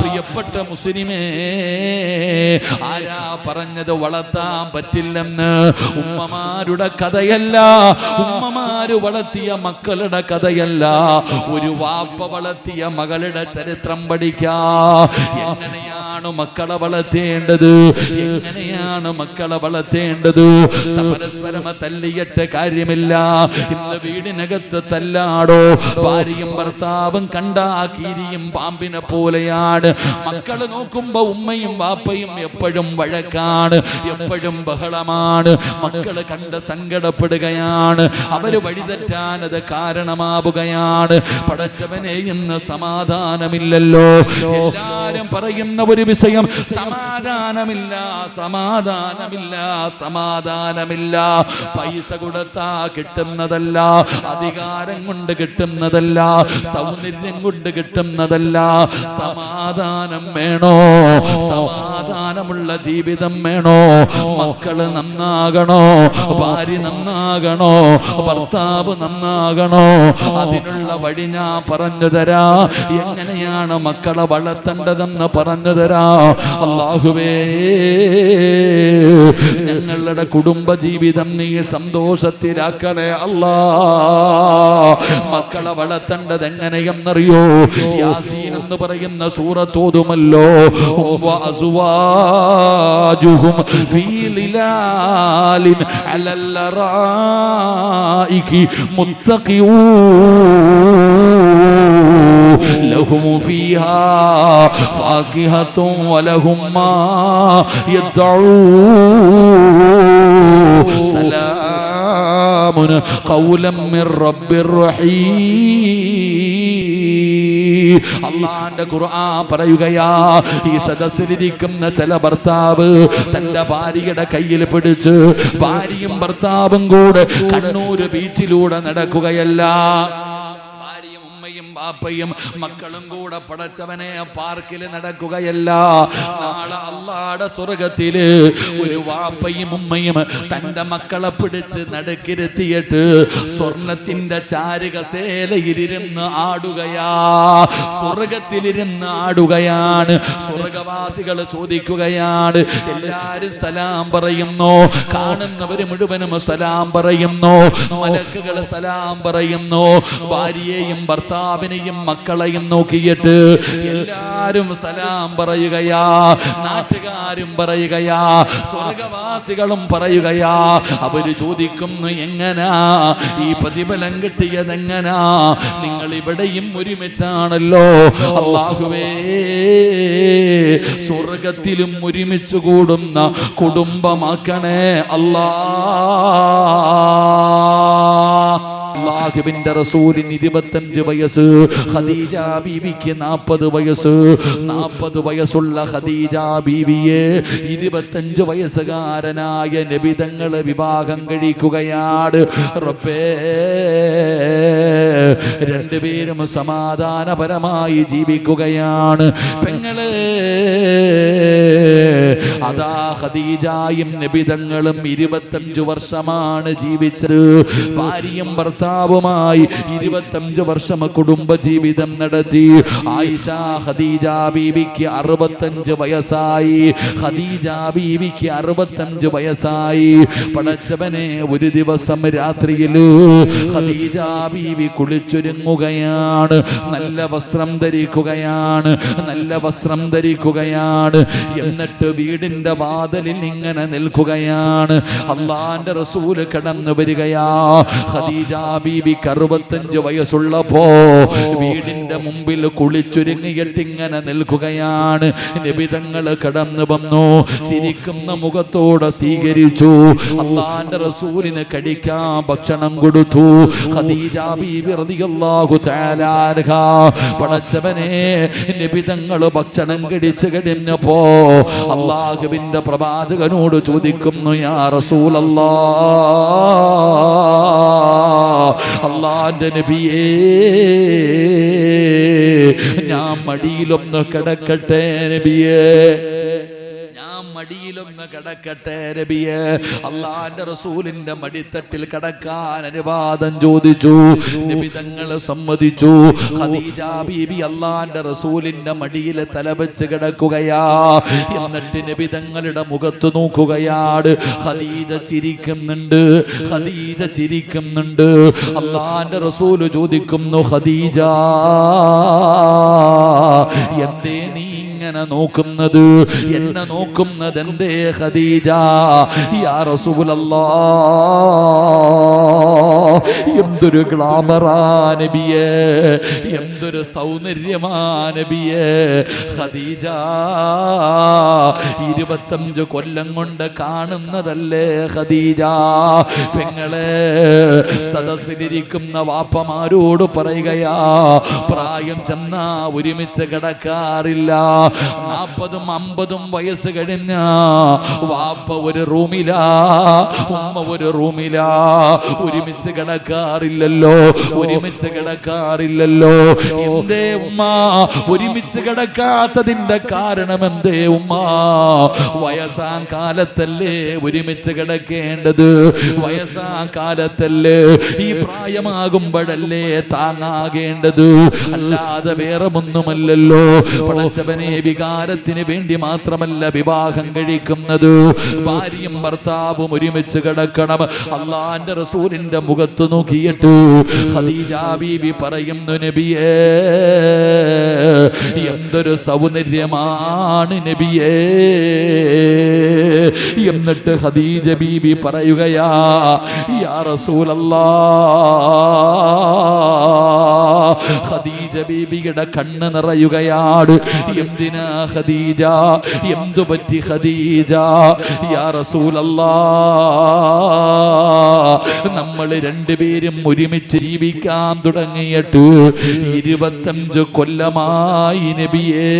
Speaker 1: പ്രിയപ്പെട്ട മുസ്ലിമേ, ആരാ പറഞ്ഞത് വളർത്താൻ പറ്റില്ലെന്ന്? ഉമ്മമാരുടെ കഥയല്ല, ഉമ്മമാര് വളർത്തിയ മക്കളുടെ കഥയല്ല, ഒരു വാപ്പ വളർത്തിയ മകളുടെ ചരിത്രം പഠിക്കാ. എങ്ങനെയാണ് മക്കളെ വളർത്തേണ്ടത്? എങ്ങനെയാണ് മക്കളെ വളർത്തേണ്ടത്? പരസ്പരം തല്ലിയിട്ട് കാര്യമില്ല. ഇന്ന് വീടിനകത്ത് തല്ലാടോ, ഭാര്യയും ഭർത്താവും കണ്ടാ കീരിയും പാമ്പിനെ പോലെയാണ്. മക്കള് നോക്കുമ്പോ ഉമ്മയും വാപ്പയും എപ്പോഴും വഴക്കാണ്, എപ്പോഴും ബഹളമാണ്. മക്കള് കണ്ട് സങ്കടപ്പെടുകയാണ്, അവര് വഴിതെറ്റാൻ അത് കാരണമാവുകയാണ്. പടച്ചവനെ ഇന്ന് സമാധാനമില്ലല്ലോ. എല്ലാരും പറയുന്ന ഒരു വിഷയം, സമാധാനമില്ല, സമാധാനമില്ല, സമാധാനമില്ല. പൈസ കൊടുത്താ കിട്ടുന്നതല്ല, അധികാരം കൊണ്ട് കിട്ടുന്നതല്ല, സൗന്ദര്യം കൊണ്ട് കിട്ടുന്നതല്ല. സമാധാനം വേണോ? സമാധാനമുള്ള ജീവിതം വേണോ? മക്കള് നന്നാകണോ, ഭാര്യ നന്നാകണോ, ഭർത്താവ് നന്നാകണോ? അതിനുള്ള വഴി ഞാൻ പറഞ്ഞു തരാ. എങ്ങനെയാണ് മക്കളെ വളർത്തേണ്ടതെന്ന് പറഞ്ഞു തരാ. അല്ലാഹുവേ, ഞങ്ങളുടെ കുടുംബജീവിതം നീ സന്തോഷത്തിലാക്കണേ അല്ലാ. മക്കളെ വളർത്തേണ്ടത് എങ്ങനെയെന്നറിയോ? യാസീൻ എന്ന് പറയുന്ന സൂറത്ത് ഓതുമല്ലോ. വഅസ്വാജുഹും ഫീ ളിലാലിൻ അലൽ ലറായികി മുത്തഖിഊൻ ലഹും ഫീഹാ ഫാകിഹത്തുൻ വലഹും മാ യദ്ഊൻ സലാമുൻ ഖൗലൻ മിർ റബ്ബിർ റഹീം. അല്ലാഹുവിന്റെ ഖുർആൻ പറയുകയാ, ഈ സദസ്സിലിരിക്കുന്ന ചില ഭർത്താവ് തന്റെ ഭാര്യയുടെ കയ്യിൽ പിടിച്ച് ഭാര്യയും ഭർത്താവും കൂടെ കണ്ണൂർ ബീച്ചിലൂടെ നടക്കുകയല്ല. ബാപ്പയും മക്കളും കൂടെ പടച്ചവനെ പാർക്കിൽ നടക്കുകയല്ല. നാളെ അല്ലാഹുവിന്റെ സ്വർഗ്ഗത്തില് ഒരു വാപ്പയും ഉമ്മയും തന്റെ മക്കളെ പിടിച്ച് നടുക്കിരുത്തിയിട്ട് സ്വർണത്തിന്റെ ചാരുകസേലയിലിരുന്ന് ആടുകയാ. സ്വർഗത്തിലിരുന്ന് ആടുകയാണ്. സ്വർഗവാസികൾ ചോദിക്കുകയാണ്, എല്ലാരും സലാം പറയുന്നു, കാണുന്നവര് മുഴുവനും സലാം പറയുന്നു, മലക്കുകൾ സലാം പറയുന്നു. ഭാര്യയെയും ഭർത്താവിനെ ഭർത്താവിനെയും മക്കളെയും നോക്കിയിട്ട് എല്ലാരും സലാം പറയുകയാ, നാട്ടുകാരും പറയുകയാ, സ്വർഗവാസികളും പറയുകയാ. അവര് ചോദിക്കുന്നു, എങ്ങനാ ഈ പ്രതിഫലം കിട്ടിയതെങ്ങനാ? നിങ്ങൾ ഇവിടെയും ഒരുമിച്ചാണല്ലോ. അല്ലാഹുവേ, സ്വർഗത്തിലും ഒരുമിച്ച് കൂടുന്ന കുടുംബമാക്കണേ അല്ലാ. അല്ലാഹുവിന്റെ റസൂലിന് 25 വയസ്സ്, ഖദീജ ബീവിക്ക് 40 വയസ്സ്. 40 വയസ്സുള്ള ഖദീജ ബീവിയെ 25 വയസ്സുകാരനായ നബി തങ്ങളെ വിവാഹം കഴിക്കുകയാണ്. റബ്ബേ, രണ്ടുപേരും സമാധാനപരമായി ജീവിക്കുകയാണ്. പെങ്ങളെ, അതാ ഖദീജയും നബി തങ്ങളും 25 വർഷമാണ് ജീവിച്ചത്. ഭാര്യയും ഭർത്താവുമായി 25 വർഷം കുടുംബജീവിതം നടത്തി. ആയിഷ ഖദീജ ബീവിക്ക് 65 വയസ്സായി. ഖദീജ ബീവിക്ക് 65 വയസ്സായി. പടച്ചവനെ, ഒരു ദിവസം രാത്രിയിൽ ഖദീജ ബീവി കുളിച്ചൊരുങ്ങുകയാണ്. നല്ല വസ്ത്രം ധരിക്കുകയാണ്. നല്ല വസ്ത്രം ധരിക്കുകയാണ്. എന്നിട്ട് വീടിന്റെ വാതിലിൽ ഇങ്ങനെ നിൽക്കുകയാണ്. അല്ലാഹുവിന്റെ റസൂൽ കടന്നു വരികയാ. ഖദീജ ബീവിക്ക് 65 വയസ്സുള്ളപ്പോ വീടിന്റെ മുമ്പിൽ കുളിച്ചൊരുങ്ങിയിട്ട് ഇങ്ങനെ നിൽക്കുകയാണ്. നബി തങ്ങൾ കടന്നു വന്നു. ചിരിക്കുന്ന മുഖത്തോടെ സ്വീകരിച്ചു. അല്ലാഹുവിന്റെ റസൂലിന് കഴിക്കാൻ ഭക്ഷണം കൊടുത്തു. ഖദീജ ബീവി റളിയല്ലാഹു തആല അൻഹാ, പടച്ചവനെ, നബി തങ്ങൾ ഭക്ഷണം കഴിച്ചു കഴിഞ്ഞപ്പോ അല്ലാഹുവിന്റെ പ്രവാചകനോട് ചോദിക്കുന്നു, യാ റസൂലല്ലാഹ്, അല്ലാഹുവിന്റെ നബിയേ, ഞാൻ മടിയിലൊന്ന് കിടക്കട്ടെ നബിയേ, മടിയിലൊന്ന് കിടക്കട്ടെ നബിയേ. അല്ലാഹുവിന്റെ റസൂലിന്റെ മടിത്തട്ടിൽ കിടക്കാൻ അനുവാദം ചോദിച്ചു. നബി തങ്ങൾ സമ്മതിച്ചു. ഖദീജ ബീബി അല്ലാഹുവിന്റെ റസൂലിന്റെ മടിയിൽ തലവെച്ച് കിടക്കുകയാ. എന്നിട്ട് നബി തങ്ങളുടെ മുഖത്ത് നോക്കുകയാണ്. ഖദീജ ചിരിക്കുന്നുണ്ട്. ഖദീജ ചിരിക്കുന്നുണ്ട്. അല്ലാഹുവിന്റെ റസൂൽ ചോദിക്കുന്നു, ഖദീജ, എന്തേ നീ ഇങ്ങനെ നോക്കുന്നത്? എന്നെ നോക്കുന്നത് എന്തേ ഖദീജ? യാ റസൂലല്ലാഹ്, എന്തൊരു ഗ്ലാമറാ നബിയേ, എന്തൊരു സൗന്ദര്യമാ നബിയേ. ഖദീജ 25 കൊല്ലം കൊണ്ട് കാണുന്നതല്ലേ ഖദീജ. പെങ്ങളെ, സദസ്സിലിരിക്കുന്ന വാപ്പമാരോട് പറയുകയാ, പ്രായം ചെന്നാ ഒരുമിച്ച് കിടക്കാറില്ല. 40ഉം 50ഉം വയസ്സ് കഴിഞ്ഞ വാപ്പ ഒരു റൂമിലാ, ഉമ്മ ഒരു റൂമിലാ. ഒരുമിച്ച് കിടക്കാറില്ലല്ലോ, ഒരുമിച്ച് കിടക്കാറില്ലല്ലോ. എന്തേ ഉമ്മ ഒരുമിച്ച് കിടക്കാത്തതിന്റെ കാരണം എന്തേ ഉമ്മ? വയസ്സാം കാലത്തല്ലേ ഒരുമിച്ച് കിടക്കേണ്ടത്? വയസ്സാം കാലത്തല്ലേ, ഈ പ്രായമാകുമ്പോഴല്ലേ താങ്ങാകേണ്ടത്, അല്ലാതെ വേറെ ഒന്നുമല്ലല്ലോ. പടച്ചവനെ, വികാരത്തിന് വേണ്ടി മാത്രമല്ല വിവാഹം കഴിക്കുന്നത്. ഭാര്യയും ഭർത്താവും ഒരുമിച്ച് കിടക്കണം. അല്ലാഹുവിന്റെ റസൂലിന്റെ മുഖത്ത് നോക്കിയിട്ട് ഖദീജ ബീവി പറയുന്നു, നബിയേ, എന്തൊരു സൗന്ദര്യമാണ് നബിയേ. എന്നിട്ട് ഖദീജ ബീവി പറയുകയാ, യാ റസൂലല്ലാഹ്, ഖദീജ ബീവിയുടെ കണ്ണ് നിറയുകയാണ്. എന്തിനാ ഖദീജ? എന്തു പറ്റി ഖദീജ? യാ റസൂലല്ലാഹ്, നമ്മൾ രണ്ടുപേരും ഒരുമിച്ച് ജീവിക്കാൻ തുടങ്ങിയിട്ട് 25 കൊല്ലമായി നബിയേ.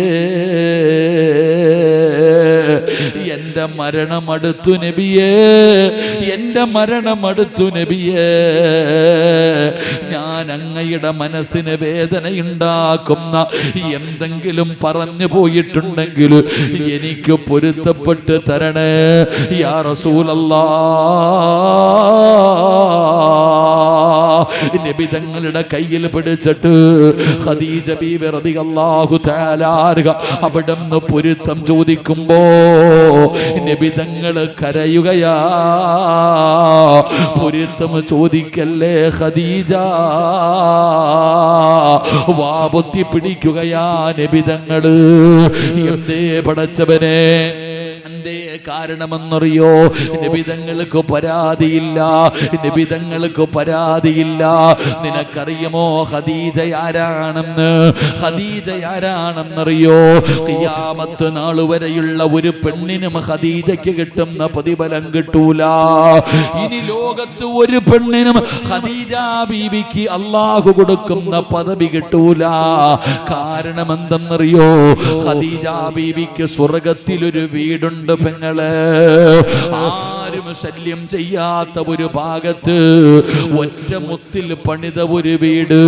Speaker 1: എന്റെ മരണമടുത്തു നബിയേ, എന്റെ മരണമടുത്തു നബിയേ. ഞാൻ അങ്ങയുടെ മനസ്സിന് വേദനയുണ്ടാക്കുന്ന എന്തെങ്കിലും പറഞ്ഞു പോയിട്ടുണ്ടെങ്കിൽ എനിക്ക് പൊരുത്തപ്പെട്ട് തരണേ യാ റസൂലല്ലാഹ്.
Speaker 2: നബി തങ്ങളുടെ കയ്യിൽ പിടിച്ചിട്ട് ഖദീജ ബീവി റളിയല്ലാഹു തആല അവിടുന്ന് പൊരുത്തം ചോദിക്കുമ്പോ നബി തങ്ങൾ കരയുകയാ. പൊരുത്തം ചോദിക്കല്ലേ ഖദീജ, വാപൊത്തി പിടിക്കുകയാ നബി തങ്ങള്. എന്തേ പടച്ചവനെ, എന്തേ കാരണമെന്നറിയോ? നബിതങ്ങൾക്ക് പരാതിയില്ല, നബിതങ്ങൾക്ക് പരാതിയില്ല. നിനക്കറിയുമോ ഖദീജ ആരാണെന്ന്? ഖദീജ ആരാണെന്നറിയോ? ഖിയാമത്ത് നാൾ വരെയുള്ള ഒരു പെണ്ണിനും ഖദീജയ്ക്ക് കിട്ടുന്ന പ്രതിഫലം കിട്ടൂല. ഇനി ലോകത്ത് ഒരു പെണ്ണിനും ഖദീജ ബീവിക്ക് അല്ലാഹു കൊടുക്കുന്ന പദവി കിട്ടൂല. കാരണം എന്തെന്നറിയോ? ഖദീജ ബീവിക്ക് സ്വർഗത്തിലൊരു വീടുണ്ട് പെങ്ങളെ. ആരും ശല്യം ചെയ്യാത്ത ഒരു ഭാഗത്ത് ഒറ്റ മുത്തിൽ പണിത ഒരു വീട്.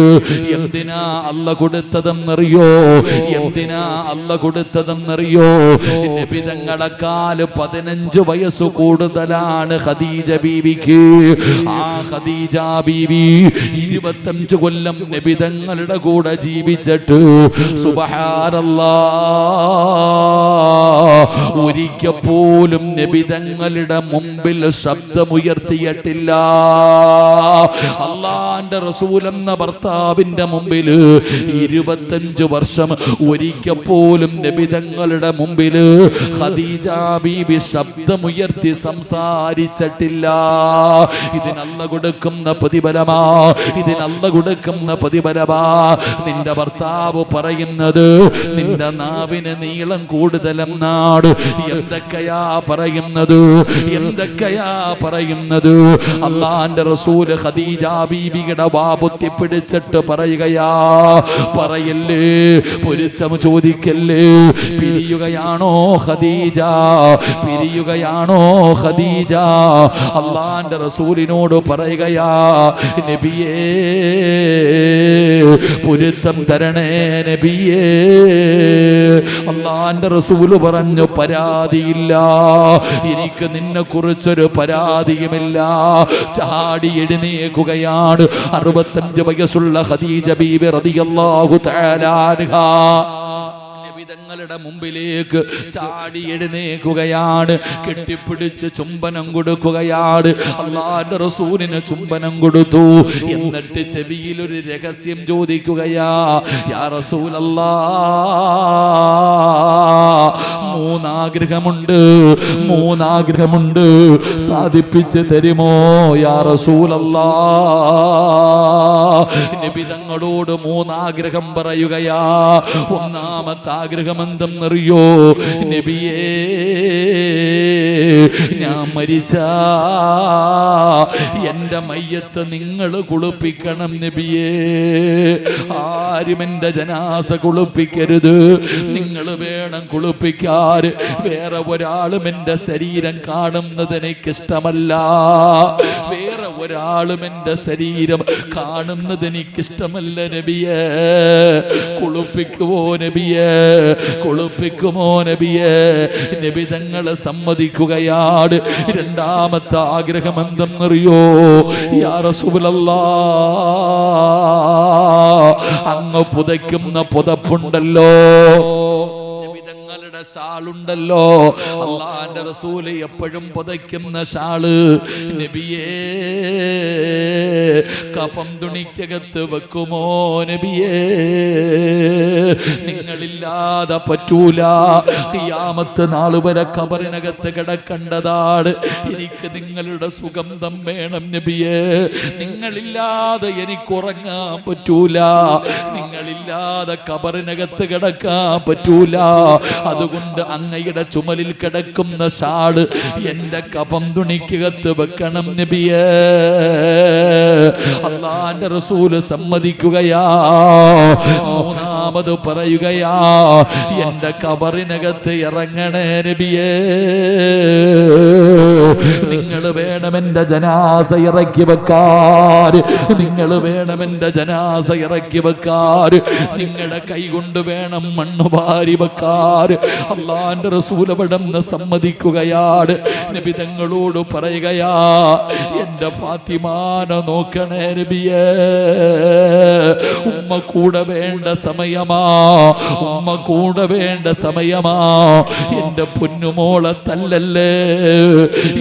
Speaker 2: എന്തിനാ അല്ല കൊടുത്തതെന്നറിയോ? എന്തിനാ അല്ല കൊടുത്തതെന്നറിയോ? നബി തങ്ങളെക്കാൾ 15 വയസ്സ് കൂടുതലാണ് ഖദീജ ബീവിക്ക്. ആ ഖദീജ ബീവി 25 കൊല്ലം നബി തങ്ങളുടെ കൂടെ ജീവിച്ചിട്ട് സുബ്ഹാനല്ലാഹ് ഒരിക്കൽ പോലും നബി തങ്ങളുടെ മുമ്പിൽ ശബ്ദമുയർത്തിയിട്ടില്ല. അല്ലാഹുവിന്റെ റസൂൽ എന്ന ഭർത്താവിന്റെ മുമ്പിൽ 25 വർഷം ഒരിക്കൽ പോലും നബി തങ്ങളുടെ മുമ്പിൽ ഖദീജ ബീവി ശബ്ദമുയർത്തി സംസാരിച്ചിട്ടില്ല. ഇതിനല്ല കൊടുക്കുന്ന പ്രതിഫലമാ, ഇതിനല്ല കൊടുക്കുന്ന പ്രതിഫലമാ. നിന്റെ ഭർത്താവ് പറയുന്നത് നിന്റെ നാവിന് നീളം കൂടുതലെന്നാണ്. എന്തൊക്കെയാ പറയുന്നത്? എന്തൊക്കെയാ പറയുന്നത്? അല്ലാഹുവിന്റെ റസൂൽ ഖദീജ ബീവിയുടെ വാപൊത്തി പിടിച്ചിട്ട് പറയുകയാ, പറയല്ലേ, പൊരുത്തം ചോദിക്കല്ലേ. പിരിയുകയാണോ ഖദീജ? പിരിയുകയാണോ ഖദീജ? അല്ലാഹുവിന്റെ റസൂലിനോട് പറയുകയാ, നബിയേ പൊരുത്തം തരണേ നബിയേ. അല്ലാഹുവിന്റെ റസൂൽ പറഞ്ഞു, പരാതിയില്ല, എനിക്ക് നിന്നെ കുറിച്ചൊരു പരാതിയുമില്ല. ചാടി എഴുന്നേൽക്കുകയാണ് 65 വയസ്സുള്ള ഖദീജ ബീവി റളിയല്ലാഹു തആല അൻഹാ. തങ്ങളുടെ മുമ്പിലേക്ക് ചാടി എഴുന്നേൽക്കുകയാണ്. കെട്ടിപ്പിടിച്ച് ചുംബനം കൊടുക്കുകയാണ്. അല്ലാഹുവിന്റെ റസൂലിന് ചുംബനം കൊടുത്തു. എന്നിട്ട് ചെവിയിൽ ഒരു രഹസ്യം ചോദിക്കുകയാ, യാ റസൂലല്ലാഹ്, മൂന്നാഗ്രഹമുണ്ട്, മൂന്നാഗ്രഹമുണ്ട്, സാധിപ്പിച്ച് തരുമോ യാ റസൂലല്ലാഹ്? നബി തങ്ങളോട് 3 ആഗ്രഹം പറയുകയാ. ഒന്നാമത്തെ ആഗ്രഹം എന്തെന്നറിയോ? നബിയേ, ഞാൻ മരിച്ച എന്റെ മയ്യത്ത് നിങ്ങൾ കുളിപ്പിക്കണം നബിയേ. ആരും എന്റെ ജനാസ കുളിപ്പിക്കരുത്, നിങ്ങൾ വേണം കുളിപ്പിക്കാൻ. വേറെ ഒരാളും എന്റെ ശരീരം കാണുന്നത് എനിക്കിഷ്ടമല്ല. വേറെ ഒരാളും എന്റെ ശരീരം കാണുന്നത് എനിക്കിഷ്ടമല്ല നബിയേ. കുളിപ്പിക്കുവോ നബിയേ? കുളിപ്പിക്കുമോ നബിയേ? നബി തങ്ങളെ സമ്മതിക്കുകയാണ്. രണ്ടാമത്തെ ആഗ്രഹം എന്തെന്നറിയോ? യാ റസൂലല്ലാഹ്, അങ്ങ് പുതയ്ക്കുന്ന പുതപ്പുണ്ടല്ലോ, ഷാളുണ്ടല്ലോ, അല്ലാഹുവിന്റെ റസൂല് എപ്പോഴും പുതയ്ക്കുന്ന ഷാള്, നബിയേ കഫം തുണിക്കകത്ത് വെക്കുമോ നബിയേ? നിങ്ങളില്ലാതെ പറ്റൂല. ഖിയാമത്ത് നാൾ വരെ ഖബറിനകത്ത് കിടക്കേണ്ടതാണ്. എനിക്ക് നിങ്ങളുടെ സുഗന്ധം വേണം നബിയേ. നിങ്ങളില്ലാതെ എനിക്ക് ഉറങ്ങാൻ പറ്റൂല. നിങ്ങളില്ലാതെ ഖബറിനകത്ത് കിടക്കാൻ പറ്റൂല. അതുകൊണ്ട് അങ്ങയുടെ ചുമലിൽ കിടക്കുന്ന ഷാള് എന്റെ കഫം തുണിക്കകത്ത് വെക്കണം നബിയേ. അല്ലാഹുവിന്റെ റസൂൽ സമ്മതിക്കുകയാ. മൂന്നാമത് പറയുകയാ, എന്റെ ഖബറിനകത്ത് ഇറങ്ങണേ നബിയേ. നിങ്ങൾ വേണം എന്റെ ജനാസ ഇറക്കി വെക്കാൻ, നിങ്ങൾ വേണം എന്റെ ജനാസ ഇറക്കി വെക്കാൻ, നിങ്ങളുടെ കൈ കൊണ്ട് വേണം മണ്ണ് വാരി വെക്കാൻ. അള്ളാന്റെ റസൂൽ അവിടുന്ന് സമ്മതിക്കുകയാണ്. നബി തങ്ങളോട് പറയുകയാ, എന്റെ ഫാത്തിമാനെ നോക്കണേ നബിയേ, ഉമ്മ കൂടെ വേണ്ട സമയമാ, ഉമ്മ കൂടെ വേണ്ട സമയമാ. എന്റെ പൊന്നുമോളെ തല്ലല്ലേ,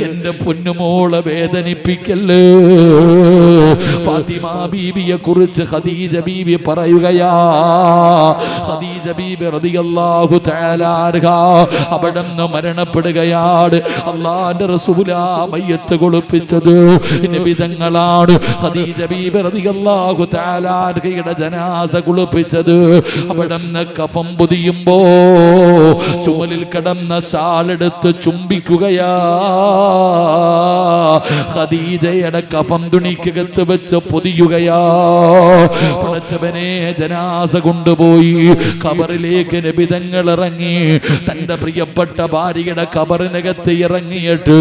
Speaker 2: എന്റെ പൊന്നുമോളെ വേദനിപ്പിക്കല്ലേ. ഫാത്തിമ ബീവിയെ കുറിച്ച് ഖദീജ ബീവി പറയുകയാ. ഖദീജ ബീവി റളിയല്ലാഹു തആല അൻഹ അവിടുന്ന് മരണപ്പെടുകയാണ്. അല്ലാഹുവിന്റെ റസൂലാ മയ്യത്ത് കുളിപ്പിച്ചത് നബി തങ്ങളാണ്. ഖദീജ ബീവി റളിയല്ലാഹു തആല അൻഹയുടെ ജനാസ കുളിപ്പിച്ചത്. അവിടുന്ന് കഫം പൊതിയുമ്പോ ചുമലിൽ കിടന്ന ഷാളെടുത്ത് ചുംബിക്കുകയാ. ഖദീജയുടെ കഫം തുണിക്കകത്ത് വെച്ച് പൊതിയുകയാ. പടച്ചവനെ, ജനാസ കൊണ്ടുപോയി ഖബറിലേക്ക് നബി തങ്ങൾ ഇറങ്ങി. തന്റെ പ്രിയപ്പെട്ട ഭാര്യയുടെ ഖബറിനകത്ത് ഇറങ്ങിയിട്ട്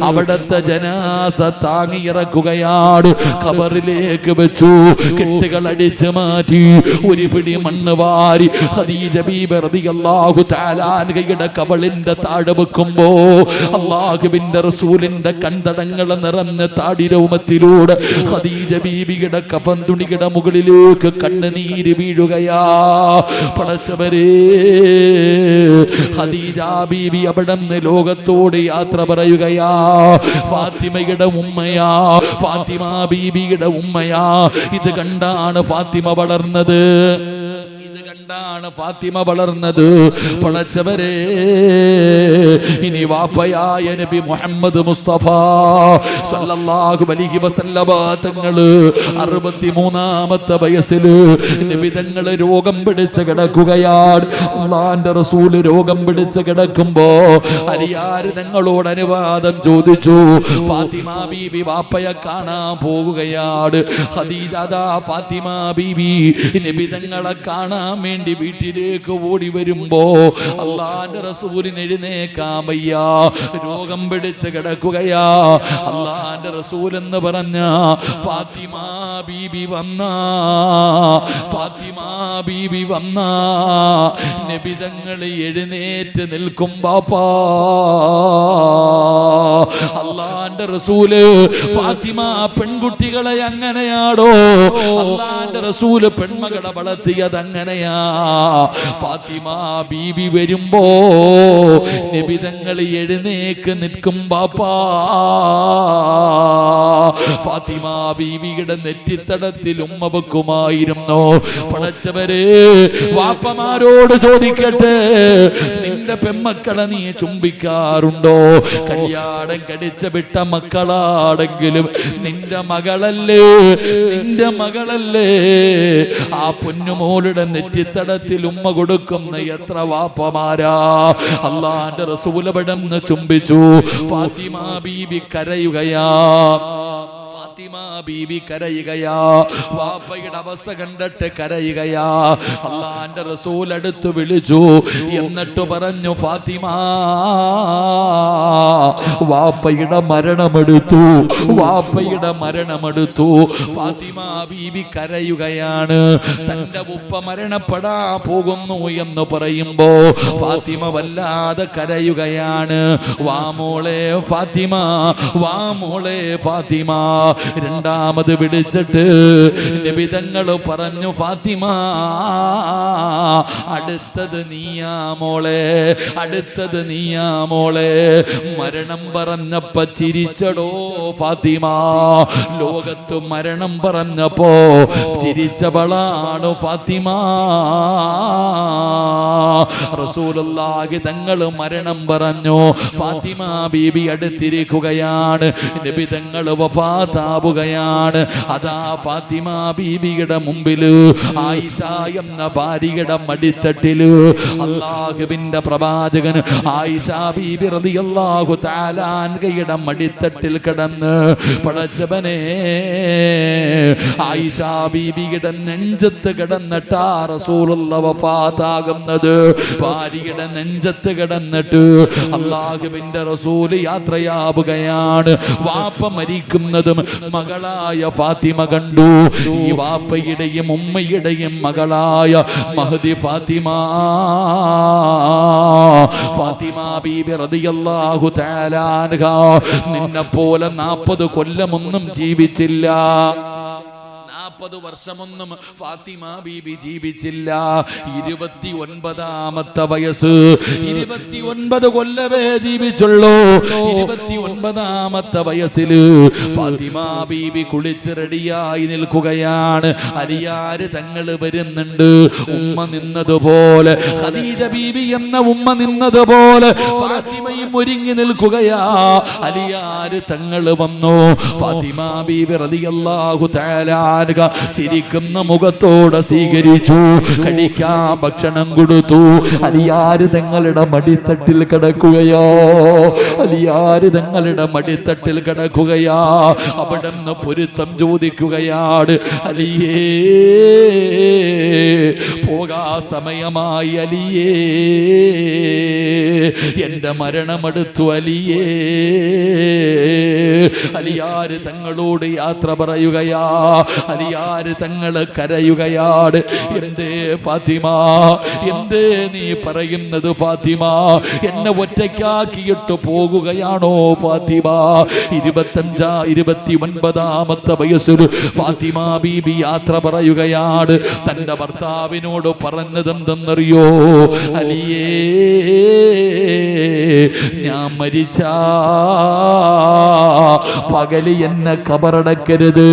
Speaker 2: അവിടത്തെ ജനാസ താങ്ങി ഇറക്കുകയാണ്. ഖബറിലേക്ക് വെച്ചു, കെട്ടുകൾ അടിച്ചു മാറ്റി, ഒരു പിടി മണ്ണ് വാരി ഖദീജ ബീബി റളിയല്ലാഹു തആല അൻഹയുടെ കബളിന്റെ താഴെ വെക്കുമ്പോ അല്ലാഹുവിന്റെ റസൂലിന്റെ കൺതടങ്ങൾ നിറഞ്ഞ താടിരോമത്തിലൂടെ ഖദീജ ബീബിയുടെ കഫൻ തുണിയുടെ മുകളിലേക്ക് കണ്ണുനീര് വീഴുകയാ. പടച്ചവരേ, ഖദീജ ബീബി അവിടുന്ന് ലോകത്തോട് യാത്ര പറയുകയാ. ഫാത്തിമയുടെ ഉമ്മയാ, ഫാത്തിമ ബീബിയുടെ ഉമ്മയാ. ഇത് കണ്ടാണ് ഫാത്തിമ വളർന്നത്, ഇത് കണ്ടാണ് ഫാത്തിമ വളർന്നത്. പടച്ചവരേ, ഇനി വാപ്പയായ നബി മുഹമ്മദ് മുസ്തഫ സല്ലല്ലാഹു അലൈഹി വസല്ലമ തങ്ങള് 63ാമത്തെ വയസ്സിൽ നബി തങ്ങള് രോഗം പിടിച്ച് കിടക്കുകയാണ്. അല്ലാഹുവിന്റെ റസൂല് രോഗം പിടിച്ച് കിടക്കുമ്പോ അലിയാര് തങ്ങളോട് അനുവാദം ചോദിച്ചു. ഫാത്തിമ ബീബി വാപ്പയെ കാണാൻ പോകുകയാണ്. ഖദീജ ദാ ഫാത്തിമ ബീബി നബി തങ്ങളെ കാണാൻ വേണ്ടി വീട്ടിലേക്ക് ഓടി വരുമ്പോ അല്ലാഹുവിന്റെ റസൂലിന് എഴുന്നേക്കാൻ വയ്യ, രോഗം പിടിച്ച് കിടക്കുകയാ. അല്ലാഹുവിന്റെ റസൂൽ എന്ന് പറഞ്ഞ ഫാത്തിമ ബീബി വന്ന, ഫാത്തിമ ബീബി വന്ന നബി തങ്ങൾ എഴുന്നേറ്റ് നിൽക്കും. ബാപ്പാ, അല്ലാഹുവിന്റെ റസൂല് ഫാത്തിമ പെൺകുട്ടികളെ അങ്ങനെയാടോ, അല്ലാഹുവിന്റെ റസൂല് പെൺമകളെ വളർത്തിയത് അങ്ങനെയാ. ഫാത്തിമ ബീബി വരുമ്പോ നബി തങ്ങൾ എഴുന്നേക്ക് നിൽക്കും. ബാപ്പാ, ഫാത്തിമ ബീവിയുടെ നെറ്റിത്തടത്തിൽ ഉമ്മ വെക്കുമായിരുന്നു. പടച്ചവരെ, വാപ്പമാരോട് ചോദിക്കട്ടെ, നിന്റെ പെമ്മക്കളെ നീ ചുംബിക്കാറുണ്ടോ? കല്യാണം കഴിച്ച വിട്ട മക്കളാണെങ്കിലും നിന്റെ മകളല്ലേ, നിന്റെ മകളല്ലേ, ആ പൊന്നുമോളുടെ നെറ്റിത്തടത്തിൽ ഉമ്മ കൊടുക്കുന്ന എത്ര വാപ്പമാരാ. അല്ലാഹുവിന്റെ റസൂൽ അവിടുന്ന് ചുംബിച്ചു. ഫാത്തിമ ബീബി കരയുകയാ, ഫാത്തിമ ബീബി കരയുകയാ. വാപ്പയുടെ അവസ്ഥ കണ്ടിട്ട് കരയുകയാ. അല്ലാഹുവിന്റെ റസൂൽ അടുത്ത് വിളിച്ചു. എന്നിട്ട് പറഞ്ഞു, ഫാത്തിമ, വാപ്പയുടെ മരണമെടുത്തു, വാപ്പയുടെ മരണമെടുത്തു. ഫാത്തിമ ബീബി കരയുകയാണ്. തന്റെ ഉപ്പ മരണപ്പെടാ പോകുന്നു എന്ന് പറയുമ്പോ ഫാത്തിമ വല്ലാതെ കരയുകയാണ്. വാ മോളെ ഫാത്തിമ, വാ മോളെ ഫാത്തിമ. രണ്ടാമത് വിളിച്ചിട്ട് നബി തങ്ങൾ പറഞ്ഞു, ഫാത്തിമ, അടുത്തത് നീയാ മോളെ, അടുത്തത് നീയാ മോളെ. മരണം പറഞ്ഞപ്പ ചിരിച്ചടോ ഫാത്തിമ. ലോകത്ത് മരണം പറഞ്ഞപ്പോ ചിരിച്ചവളാണ് ഫാത്തിമ. റസൂലുള്ളാഹി തങ്ങൾ മരണം പറഞ്ഞു. ഫാത്തിമ ബീബി അടുത്തിരിക്കുകയാണ്. നബി തങ്ങൾ വഫാത്താവുകയാണ്. അതാ ഫാത്തിമ ബീബിയുടെ മുമ്പില് ആയിഷ എന്ന ഭാര്യയുടെ മടിത്തട്ടില് അല്ലാഹുവിന്റെ പ്രവാചകൻ ആയിഷ ബീബി റളിയല്ലാഹു തആല അൻഹയുടെ മടിത്തട്ടിൽ കിടന്ന്, പടച്ചവനെ, ആയിഷ ബീബിയുടെ നെഞ്ചത്ത് കിടന്നിട്ടാ റസൂലുള്ള വഫാത്താകുന്നത്. ഭാര്യയുടെ നെഞ്ചത്ത് കിടന്നിട്ട് അല്ലാഹുവിന്റെ റസൂൽ യാത്രയാവുകയാണ്. വാപ്പ മരിക്കുന്നതും മകളായ ഫാത്തിമ കണ്ടു. ഈ വാപ്പയുടെയും ഉമ്മയുടെയും മകളായ മഹദി ഫാത്തിമ ബീബി റളിയല്ലാഹു തആല അൻഹാ നിന്നെ പോലെ 40 കൊല്ലമൊന്നും ജീവിച്ചില്ല. 40 വർഷമൊന്നും ഫാത്തിമ ബീബി ജീവിച്ചില്ല. 29ാമത്തെ വയസ്സ്, 29 കൊല്ലമേ ജീവിച്ചുള്ളൂ. 29ാമത്തെ വയസ്സിൽ ഫാത്തിമ ബീബി കുളിച്ച് റെഡിയായി നിൽക്കുകയാണ്. അലിയാര് തങ്ങൾ വരുന്നുണ്ട്. ഉമ്മ നിന്നതുപോലെ, ഖദീജ ബീബി എന്ന ഉമ്മ നിന്നതുപോലെ ഫാത്തിമയും ഒരുങ്ങി നിൽക്കുകയാ. അലിയാര് തങ്ങൾ വന്നു. ഫാത്തിമ ബീബി റളിയല്ലാഹു തആല അൻഹ ചിരിക്കുന്ന മുഖത്തോടെ സ്വീകരിച്ചു. കഴിക്കാൻ ഭക്ഷണം കൊടുത്തു. അലിയാര് തങ്ങളുടെ മടിത്തട്ടിൽ കിടക്കുകയോ, അലിയാര് തങ്ങളുടെ മടിത്തട്ടിൽ കിടക്കുകയാ. അവിടെ നിന്ന് പൊരുത്തം ചോദിക്കുകയാണ്. അലിയേ, പോകാ സമയമായി അലിയേ, എന്റെ മരണമെടുത്തു അലിയേ. അലിയാര് തങ്ങളോട് യാത്ര പറയുകയാ. അലിയാര് തങ്ങള് കരയുകയാണ്. എന്തേ ഫാത്തിമ, എന്തേ നീ പറയുന്നത് ഫാത്തിമ? എന്നെ ഒറ്റയ്ക്കാക്കിയിട്ട് പോകുകയാണോ ഫാത്തിമ? 29ാമത്തെ വയസ്സിൽ ഫാത്തിമ ബീബി യാത്ര പറയുകയാണ്. തന്റെ ഭർത്താവിനോട് പറഞ്ഞതെന്തെന്നറിയോ? അലിയേ, ഞാൻ മരിച്ച പകല് എന്നെ കബറടക്കരുത്.